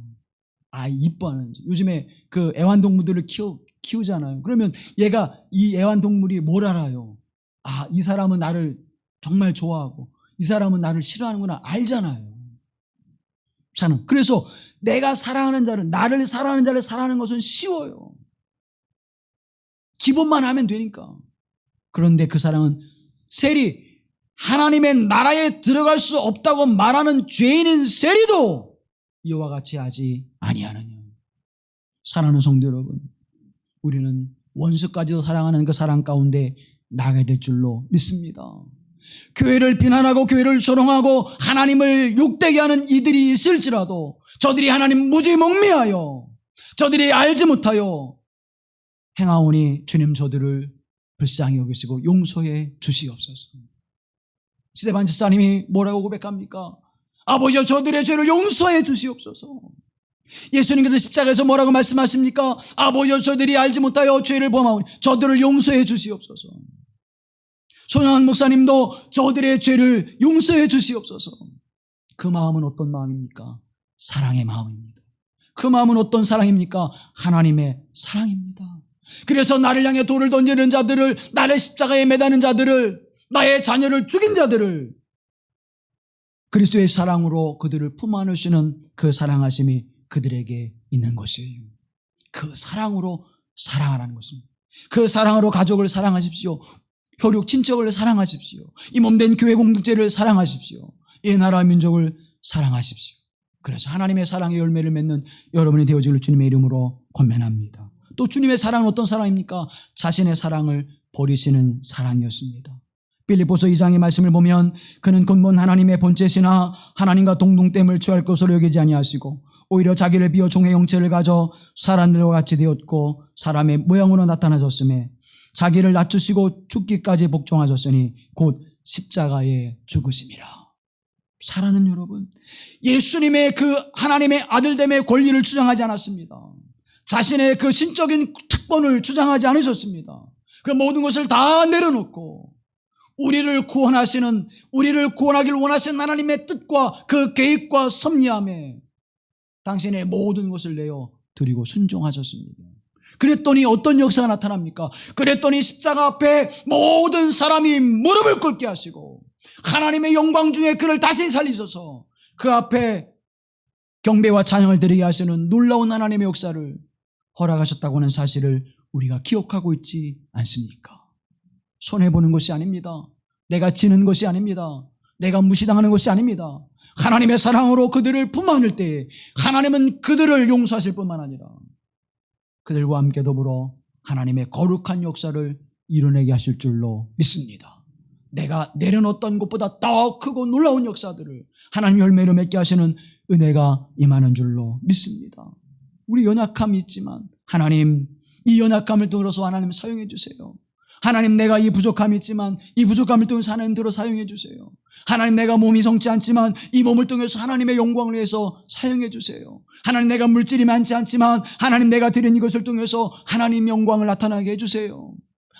A: 아이 이뻐하는지. 요즘에 그 애완동물들을 키우잖아요. 그러면 얘가 이 애완동물이 뭘 알아요? 이 사람은 나를 정말 좋아하고 이 사람은 나를 싫어하는구나 알잖아요. 그래서 내가 사랑하는 자를, 나를 사랑하는 자를 사랑하는 것은 쉬워요. 기본만 하면 되니까. 그런데 그 사랑은 세리, 하나님의 나라에 들어갈 수 없다고 말하는 죄인인 세리도 이와 같이 하지 아니하느냐. 사랑하는 성도 여러분, 우리는 원수까지도 사랑하는 그 사랑 가운데 나가야 될 줄로 믿습니다. 교회를 비난하고 교회를 조롱하고 하나님을 욕되게 하는 이들이 있을지라도 저들이 하나님 무지몽매하여 저들이 알지 못하여 행하오니 주님 저들을 불쌍히 여기시고 용서해 주시옵소서. 스데반 집사님이 뭐라고 고백합니까? 아버지여 저들의 죄를 용서해 주시옵소서. 예수님께서 십자가에서 뭐라고 말씀하십니까? 아버지여 저들이 알지 못하여 죄를 범하오니 저들을 용서해 주시옵소서. 손영환 목사님도 저들의 죄를 용서해 주시옵소서. 그 마음은 어떤 마음입니까? 사랑의 마음입니다. 그 마음은 어떤 사랑입니까? 하나님의 사랑입니다. 그래서 나를 향해 돌을 던지는 자들을, 나를 십자가에 매다는 자들을, 나의 자녀를 죽인 자들을 그리스도의 사랑으로 그들을 품 안으시는 그 사랑하심이 그들에게 있는 것이에요. 그 사랑으로 사랑하라는 것입니다. 그 사랑으로 가족을 사랑하십시오. 혈육 친척을 사랑하십시오. 이 몸된 교회 공동체를 사랑하십시오. 이 나라 민족을 사랑하십시오. 그래서 하나님의 사랑의 열매를 맺는 여러분이 되어지길 주님의 이름으로 권면합니다. 또 주님의 사랑은 어떤 사랑입니까? 자신의 사랑을 버리시는 사랑이었습니다. 빌립보서 2장의 말씀을 보면 그는 근본 하나님의 본체시나 하나님과 동등됨을 취할 것으로 여기지 아니하시고 오히려 자기를 비워 종의 형체를 가져 사람들과 같이 되었고 사람의 모양으로 나타나셨음에 자기를 낮추시고 죽기까지 복종하셨으니 곧 십자가에 죽으심이라. 사랑하는 여러분, 예수님의 그 하나님의 아들됨의 권리를 주장하지 않았습니다. 자신의 그 신적인 특권을 주장하지 않으셨습니다. 그 모든 것을 다 내려놓고 우리를 구원하기를 원하시는 하나님의 뜻과 그 계획과 섭리함에 당신의 모든 것을 내어 드리고 순종하셨습니다. 그랬더니 어떤 역사가 나타납니까? 그랬더니 십자가 앞에 모든 사람이 무릎을 꿇게 하시고 하나님의 영광 중에 그를 다시 살리셔서 그 앞에 경배와 찬양을 드리게 하시는 놀라운 하나님의 역사를 허락하셨다고 하는 사실을 우리가 기억하고 있지 않습니까? 손해보는 것이 아닙니다. 내가 지는 것이 아닙니다. 내가 무시당하는 것이 아닙니다. 하나님의 사랑으로 그들을 품 안을 때에 하나님은 그들을 용서하실 뿐만 아니라 그들과 함께 더불어 하나님의 거룩한 역사를 이뤄내게 하실 줄로 믿습니다. 내가 내려놓았던 것보다 더 크고 놀라운 역사들을 하나님 열매로 맺게 하시는 은혜가 임하는 줄로 믿습니다. 우리 연약함이 있지만 하나님 이 연약함을 통해서 하나님 사용해 주세요. 하나님 내가 이 부족함이 있지만 이 부족함을 통해서 하나님 들어 사용해 주세요. 하나님 내가 몸이 성치 않지만 이 몸을 통해서 하나님의 영광을 위해서 사용해 주세요. 하나님 내가 물질이 많지 않지만 하나님 내가 드린 이것을 통해서 하나님 영광을 나타나게 해주세요.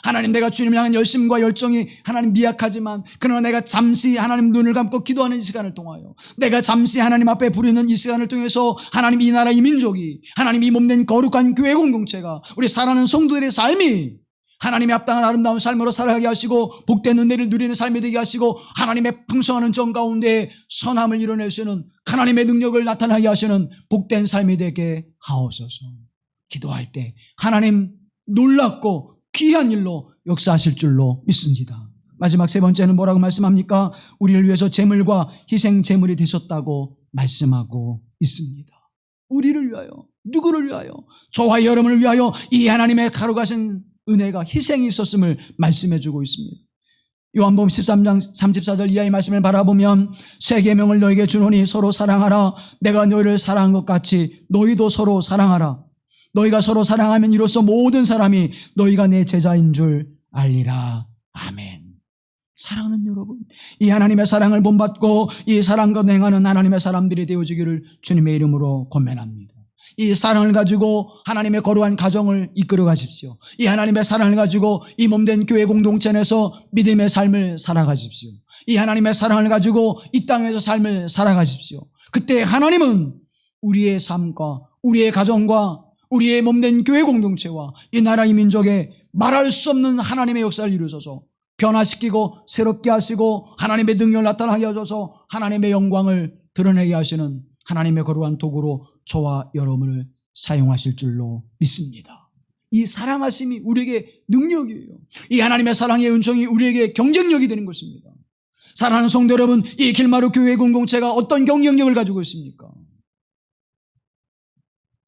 A: 하나님 내가 주님을 향한 열심과 열정이 하나님 미약하지만 그러나 내가 잠시 하나님 눈을 감고 기도하는 이 시간을 통하여 내가 잠시 하나님 앞에 부르는 이 시간을 통해서 하나님 이 나라 이 민족이 하나님 이 몸된 거룩한 교회 공동체가 우리 사랑하는 성도들의 삶이 하나님의 합당한 아름다운 삶으로 살아가게 하시고 복된 은혜를 누리는 삶이 되게 하시고 하나님의 풍성한 정 가운데 선함을 이뤄낼 수 있는 하나님의 능력을 나타나게 하시는 복된 삶이 되게 하옵소서. 기도할 때 하나님 놀랍고 귀한 일로 역사하실 줄로 믿습니다. 마지막 세 번째는 뭐라고 말씀합니까? 우리를 위해서 제물과 희생 제물이 되셨다고 말씀하고 있습니다. 우리를 위하여, 누구를 위하여? 저와 여러분을 위하여 이 하나님의 가로가신 은혜가 희생이 있었음을 말씀해주고 있습니다. 요한복음 13장 34절 이하의 말씀을 바라보면 새 계명을 너에게 주노니 서로 사랑하라. 내가 너희를 사랑한 것 같이 너희도 서로 사랑하라. 너희가 서로 사랑하면 이로써 모든 사람이 너희가 내 제자인 줄 알리라. 아멘. 사랑하는 여러분, 이 하나님의 사랑을 본받고 이 사랑과 행하는 하나님의 사람들이 되어지기를 주님의 이름으로 권면합니다. 이 사랑을 가지고 하나님의 거룩한 가정을 이끌어 가십시오. 이 하나님의 사랑을 가지고 이 몸된 교회 공동체 내에서 믿음의 삶을 살아가십시오. 이 하나님의 사랑을 가지고 이 땅에서 삶을 살아가십시오. 그때 하나님은 우리의 삶과 우리의 가정과 우리의 몸된 교회 공동체와 이 나라 이 민족에 말할 수 없는 하나님의 역사를 이루셔서 변화시키고 새롭게 하시고 하나님의 능력을 나타나게 하셔서 하나님의 영광을 드러내게 하시는 하나님의 거룩한 도구로 저와 여러분을 사용하실 줄로 믿습니다. 이 사랑하심이 우리에게 능력이에요. 이 하나님의 사랑의 은총이 우리에게 경쟁력이 되는 것입니다. 사랑하는 성도 여러분, 이 길마루 교회 공동체가 어떤 경쟁력을 가지고 있습니까?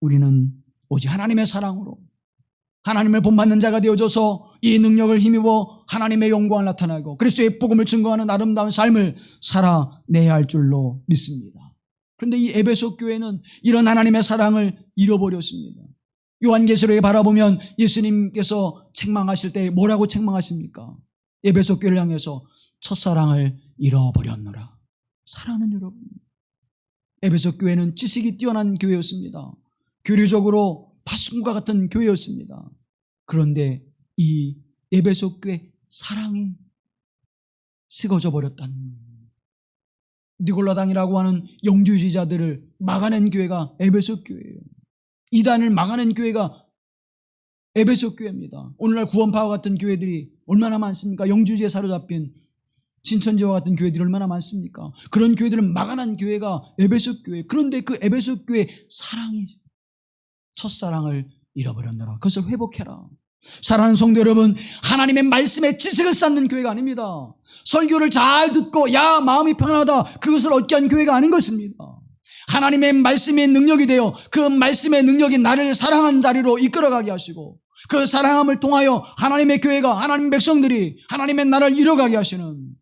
A: 우리는 오직 하나님의 사랑으로 하나님을 본받는 자가 되어져서 이 능력을 힘입어 하나님의 영광을 나타내고 그리스도의 복음을 증거하는 아름다운 삶을 살아내야 할 줄로 믿습니다. 그런데 이 에베소 교회는 이런 하나님의 사랑을 잃어버렸습니다. 요한계시록에 바라보면 예수님께서 책망하실 때 뭐라고 책망하십니까? 에베소 교회를 향해서 첫사랑을 잃어버렸노라. 사랑하는 여러분, 에베소 교회는 지식이 뛰어난 교회였습니다. 교류적으로 파수꾼과 같은 교회였습니다. 그런데 이 에베소 교회 사랑이 식어져 버렸다는, 니골라당이라고 하는 영주주의자들을 막아낸 교회가 에베소 교회예요. 이단을 막아낸 교회가 에베소 교회입니다. 오늘날 구원파와 같은 교회들이 얼마나 많습니까? 영주주의에 사로잡힌 신천지와 같은 교회들이 얼마나 많습니까? 그런 교회들을 막아낸 교회가 에베소 교회. 그런데 그 에베소 교회의 사랑이 첫사랑을 잃어버렸노라. 그것을 회복해라. 사랑하는 성도 여러분, 하나님의 말씀에 지식을 쌓는 교회가 아닙니다. 설교를 잘 듣고 야 마음이 편하다 그것을 얻게 한 교회가 아닌 것입니다. 하나님의 말씀의 능력이 되어 그 말씀의 능력이 나를 사랑한 자리로 이끌어가게 하시고 그 사랑함을 통하여 하나님의 교회가 하나님의 백성들이 하나님의 나라를 이뤄가게 하시는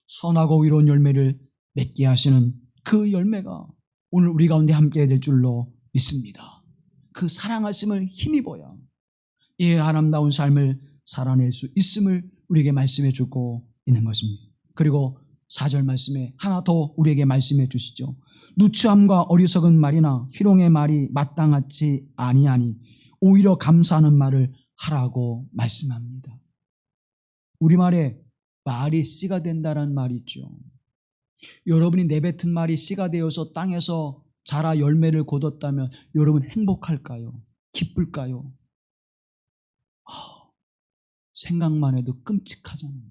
A: 선하고 의로운 열매를 맺게 하시는 그 열매가 오늘 우리 가운데 함께 될 줄로 믿습니다. 그 사랑하심을 힘입어야 이 아름다운 삶을 살아낼 수 있음을 우리에게 말씀해 주고 있는 것입니다. 그리고 4절 말씀에 하나 더 우리에게 말씀해 주시죠. 누추함과 어리석은 말이나 희롱의 말이 마땅하지 아니하니 오히려 감사하는 말을 하라고 말씀합니다. 우리말에 말이 씨가 된다는 말이 있죠. 여러분이 내뱉은 말이 씨가 되어서 땅에서 자라 열매를 거뒀다면 여러분 행복할까요? 기쁠까요? 생각만 해도 끔찍하잖아요.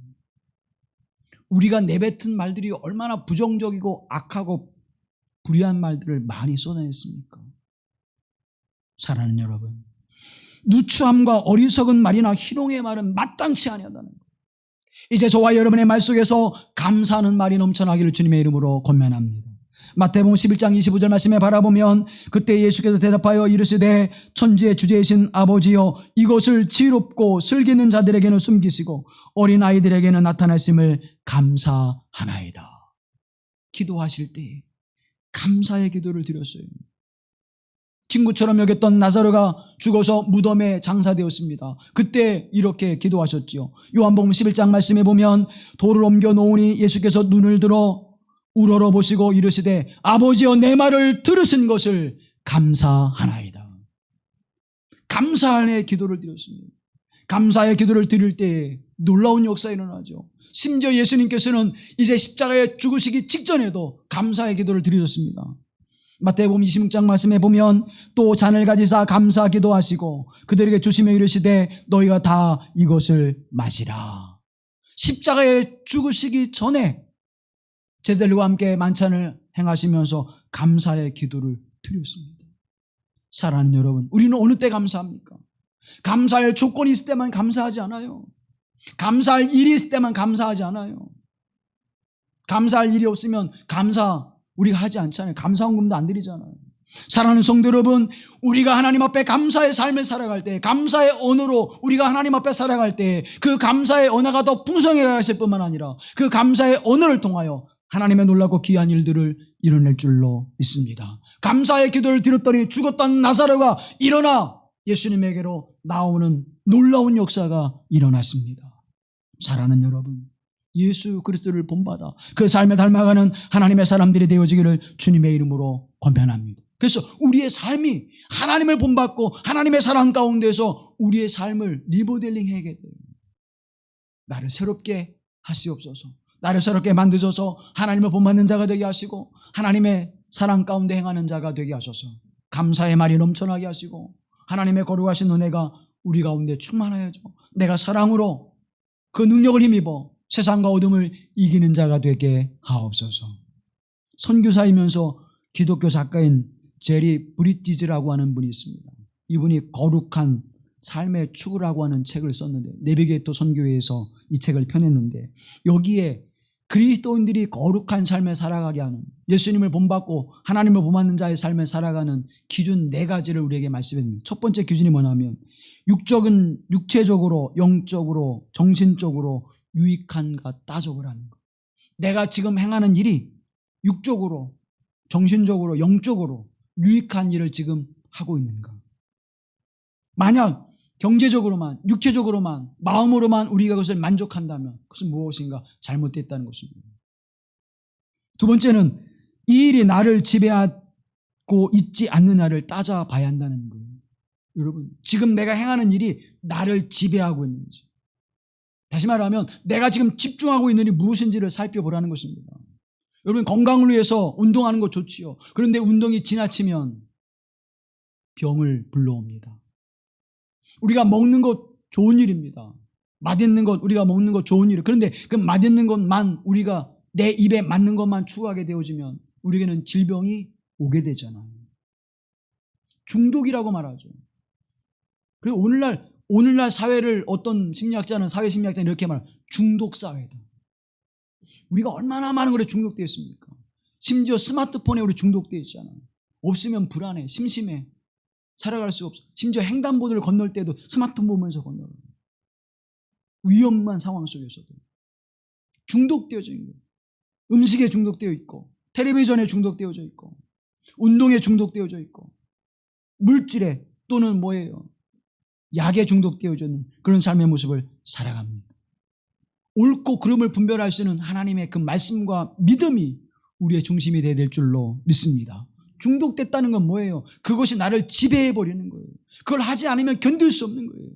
A: 우리가 내뱉은 말들이 얼마나 부정적이고 악하고 불의한 말들을 많이 쏟아냈습니까? 사랑하는 여러분, 누추함과 어리석은 말이나 희롱의 말은 마땅치 아니하다는 것. 이제 저와 여러분의 말 속에서 감사하는 말이 넘쳐나기를 주님의 이름으로 권면합니다. 마태복음 11장 25절 말씀에 바라보면 그때 예수께서 대답하여 이르시되 천지의 주제이신 아버지여 이것을 지혜롭고 슬기 있는 자들에게는 숨기시고 어린아이들에게는 나타나심을 감사하나이다. 기도하실 때 감사의 기도를 드렸어요. 친구처럼 여겼던 나사로가 죽어서 무덤에 장사되었습니다. 그때 이렇게 기도하셨지요. 요한복음 11장 말씀에 보면 돌을 옮겨 놓으니 예수께서 눈을 들어 우러러 보시고 이르시되 아버지여 내 말을 들으신 것을 감사하나이다. 감사의 기도를 드렸습니다. 감사의 기도를 드릴 때 놀라운 역사가 일어나죠. 심지어 예수님께서는 이제 십자가에 죽으시기 직전에도 감사의 기도를 드리셨습니다. 마태복음 26장 말씀에 보면 또 잔을 가지사 감사 기도하시고 그들에게 주시며 이르시되 너희가 다 이것을 마시라. 십자가에 죽으시기 전에 제자들과 함께 만찬을 행하시면서 감사의 기도를 드렸습니다. 사랑하는 여러분, 우리는 어느 때 감사합니까? 감사할 조건이 있을 때만 감사하지 않아요. 감사할 일이 있을 때만 감사하지 않아요. 감사할 일이 없으면 감사 우리가 하지 않잖아요. 감사헌금도 안 드리잖아요. 사랑하는 성도 여러분, 우리가 하나님 앞에 감사의 삶을 살아갈 때, 감사의 언어로 우리가 하나님 앞에 살아갈 때 그 감사의 언어가 더 풍성해 가실 뿐만 아니라 그 감사의 언어를 통하여 하나님의 놀랍고 귀한 일들을 이뤄낼 줄로 믿습니다. 감사의 기도를 드렸더니 죽었던 나사로가 일어나 예수님에게로 나오는 놀라운 역사가 일어났습니다. 사랑하는 여러분, 예수 그리스도를 본받아 그 삶에 닮아가는 하나님의 사람들이 되어지기를 주님의 이름으로 권면합니다. 그래서 우리의 삶이 하나님을 본받고 하나님의 사랑 가운데서 우리의 삶을 리모델링 해야 돼요. 나를 새롭게 하시옵소서. 나를 새롭게 만드셔서 하나님을 본받는 자가 되게 하시고 하나님의 사랑 가운데 행하는 자가 되게 하셔서 감사의 말이 넘쳐나게 하시고 하나님의 거룩하신 은혜가 우리 가운데 충만하여져 내가 사랑으로 그 능력을 힘입어 세상과 어둠을 이기는 자가 되게 하옵소서. 선교사이면서 기독교 작가인 제리 브리티지라고 하는 분이 있습니다. 이분이 거룩한 삶의 추구라고 하는 책을 썼는데, 내비게이터 선교회에서 이 책을 펴냈는데, 여기에 그리스도인들이 거룩한 삶을 살아가게 하는, 예수님을 본받고 하나님을 본받는 자의 삶을 살아가는 기준 4가지를 우리에게 말씀해줍니다. 첫 번째 기준이 뭐냐면, 육체적으로, 영적으로, 정신적으로 유익한가 따져보라는 것. 내가 지금 행하는 일이 육적으로, 정신적으로, 영적으로 유익한 일을 지금 하고 있는가. 만약 경제적으로만, 육체적으로만, 마음으로만 우리가 그것을 만족한다면 그것은 무엇인가 잘못됐다는 것입니다. 두 번째는 이 일이 나를 지배하고 있지 않느냐를 따져봐야 한다는 거예요. 여러분, 지금 내가 행하는 일이 나를 지배하고 있는지, 다시 말하면 내가 지금 집중하고 있는 일이 무엇인지를 살펴보라는 것입니다. 여러분, 건강을 위해서 운동하는 것 좋지요. 그런데 운동이 지나치면 병을 불러옵니다. 우리가 먹는 것 좋은 일입니다. 맛있는 것, 우리가 먹는 것 좋은 일이에요. 그런데 그 맛있는 것만, 우리가 내 입에 맞는 것만 추구하게 되어지면 우리에게는 질병이 오게 되잖아요. 중독이라고 말하죠. 그리고 오늘날 사회를 어떤 심리학자는, 사회심리학자는 이렇게 말해요. 중독 사회다. 우리가 얼마나 많은 것에 중독되어 있습니까? 심지어 스마트폰에 우리 중독되어 있잖아요. 없으면 불안해, 심심해, 살아갈 수가 없어. 심지어 횡단보도를 건널 때도 스마트폰 보면서 건너요. 위험한 상황 속에서도 중독되어져 있는 거예요. 음식에 중독되어 있고, 텔레비전에 중독되어져 있고, 운동에 중독되어져 있고, 물질에 또는 약에 중독되어져 있는 그런 삶의 모습을 살아갑니다. 옳고 그름을 분별할 수 있는 하나님의 그 말씀과 믿음이 우리의 중심이 되어야 될 줄로 믿습니다. 중독됐다는 건 뭐예요? 그것이 나를 지배해버리는 거예요. 그걸 하지 않으면 견딜 수 없는 거예요.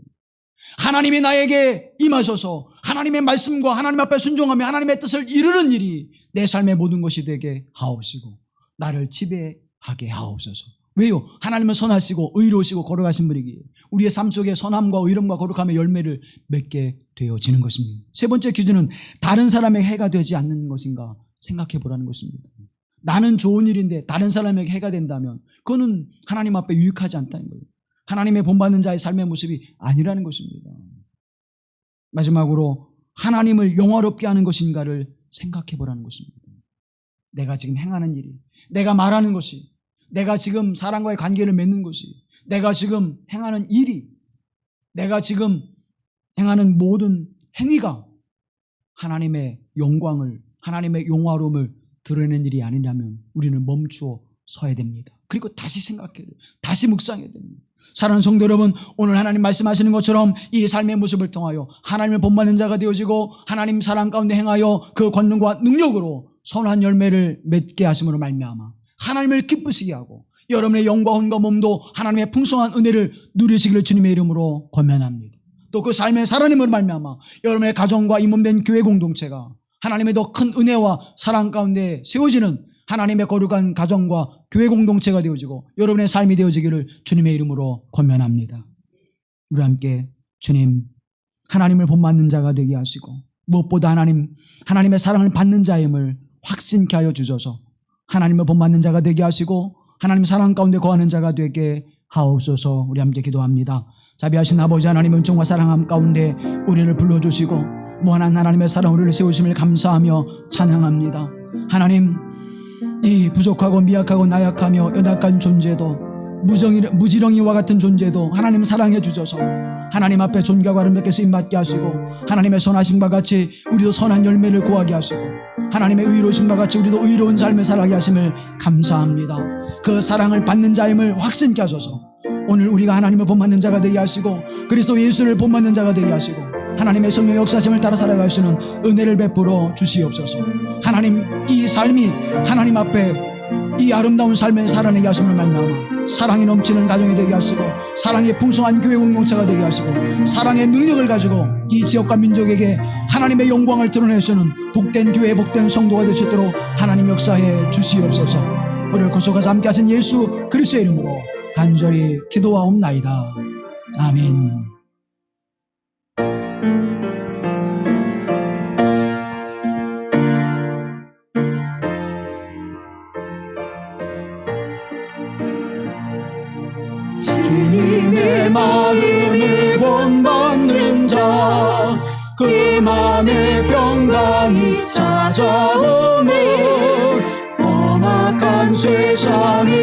A: 하나님이 나에게 임하셔서 하나님의 말씀과 하나님 앞에 순종하며 하나님의 뜻을 이루는 일이 내 삶의 모든 것이 되게 하옵시고 나를 지배하게 하옵소서. 왜요? 하나님은 선하시고 의로우시고 거룩하신 분이기에 우리의 삶 속에 선함과 의로움과 거룩함의 열매를 맺게 되어지는 것입니다. 세 번째 기준은 다른 사람의 해가 되지 않는 것인가 생각해 보라는 것입니다. 나는 좋은 일인데 다른 사람에게 해가 된다면 그거는 하나님 앞에 유익하지 않다는 거예요. 하나님의 본받는 자의 삶의 모습이 아니라는 것입니다. 마지막으로 하나님을 영화롭게 하는 것인가를 생각해 보라는 것입니다. 내가 지금 행하는 일이, 내가 말하는 것이, 내가 지금 사람과의 관계를 맺는 것이, 내가 지금 행하는 일이, 내가 지금 행하는 모든 행위가 하나님의 영광을, 하나님의 영화로움을 드러내는 일이 아니냐면 우리는 멈추어 서야 됩니다. 그리고 다시 생각해야 돼요. 다시 묵상해야 됩니다. 사랑하는 성도 여러분, 오늘 하나님 말씀하시는 것처럼 이 삶의 모습을 통하여 하나님을 본받는 자가 되어지고 하나님 사랑 가운데 행하여 그 권능과 능력으로 선한 열매를 맺게 하심으로 말미암아 하나님을 기쁘시게 하고 여러분의 영과 혼과 몸도 하나님의 풍성한 은혜를 누리시기를 주님의 이름으로 권면합니다. 또 그 삶의 살아남음으로 말미암아 여러분의 가정과 임원된 교회 공동체가 하나님의 더 큰 은혜와 사랑 가운데 세워지는 하나님의 거룩한 가정과 교회 공동체가 되어지고 여러분의 삶이 되어지기를 주님의 이름으로 권면합니다. 우리 함께 주님, 하나님을 본받는 자가 되게 하시고 무엇보다 하나님의 사랑을 받는 자임을 확신케 하여 주셔서 하나님을 본받는 자가 되게 하시고 하나님 사랑 가운데 거하는 자가 되게 하옵소서. 우리 함께 기도합니다. 자비하신 아버지 하나님, 은총과 사랑함 가운데 우리를 불러주시고 무한한 하나님의 사랑 우리를 세우심을 감사하며 찬양합니다. 하나님, 이 부족하고 미약하고 나약하며 연약한 존재도 무지렁이와 같은 존재도 하나님 사랑해 주셔서 하나님 앞에 존귀하고 아름답게 쓰임받게 하시고 하나님의 선하심과 같이 우리도 선한 열매를 구하게 하시고 하나님의 의로우심과 같이 우리도 의로운 삶을 살아가게 하심을 감사합니다. 그 사랑을 받는 자임을 확신케 하소서. 오늘 우리가 하나님을 본받는 자가 되게 하시고 그리스도 예수를 본받는 자가 되게 하시고 하나님의 성령의 역사심을 따라 살아갈 수 있는 은혜를 베풀어 주시옵소서. 하나님, 이 삶이 하나님 앞에 이 아름다운 삶을 살아내게 하심을 말미암아 사랑이 넘치는 가정이 되게 하시고 사랑의 풍성한 교회 공동체가 되게 하시고 사랑의 능력을 가지고 이 지역과 민족에게 하나님의 영광을 드러내시는 복된 교회, 복된 성도가 될 수 있도록 하나님 역사해 주시옵소서. 우리를 구속하사 함께 하신 예수 그리스도의 이름으로 간절히 기도하옵나이다. 아멘. 흠함의 평강이 찾아오면 험악한 세상을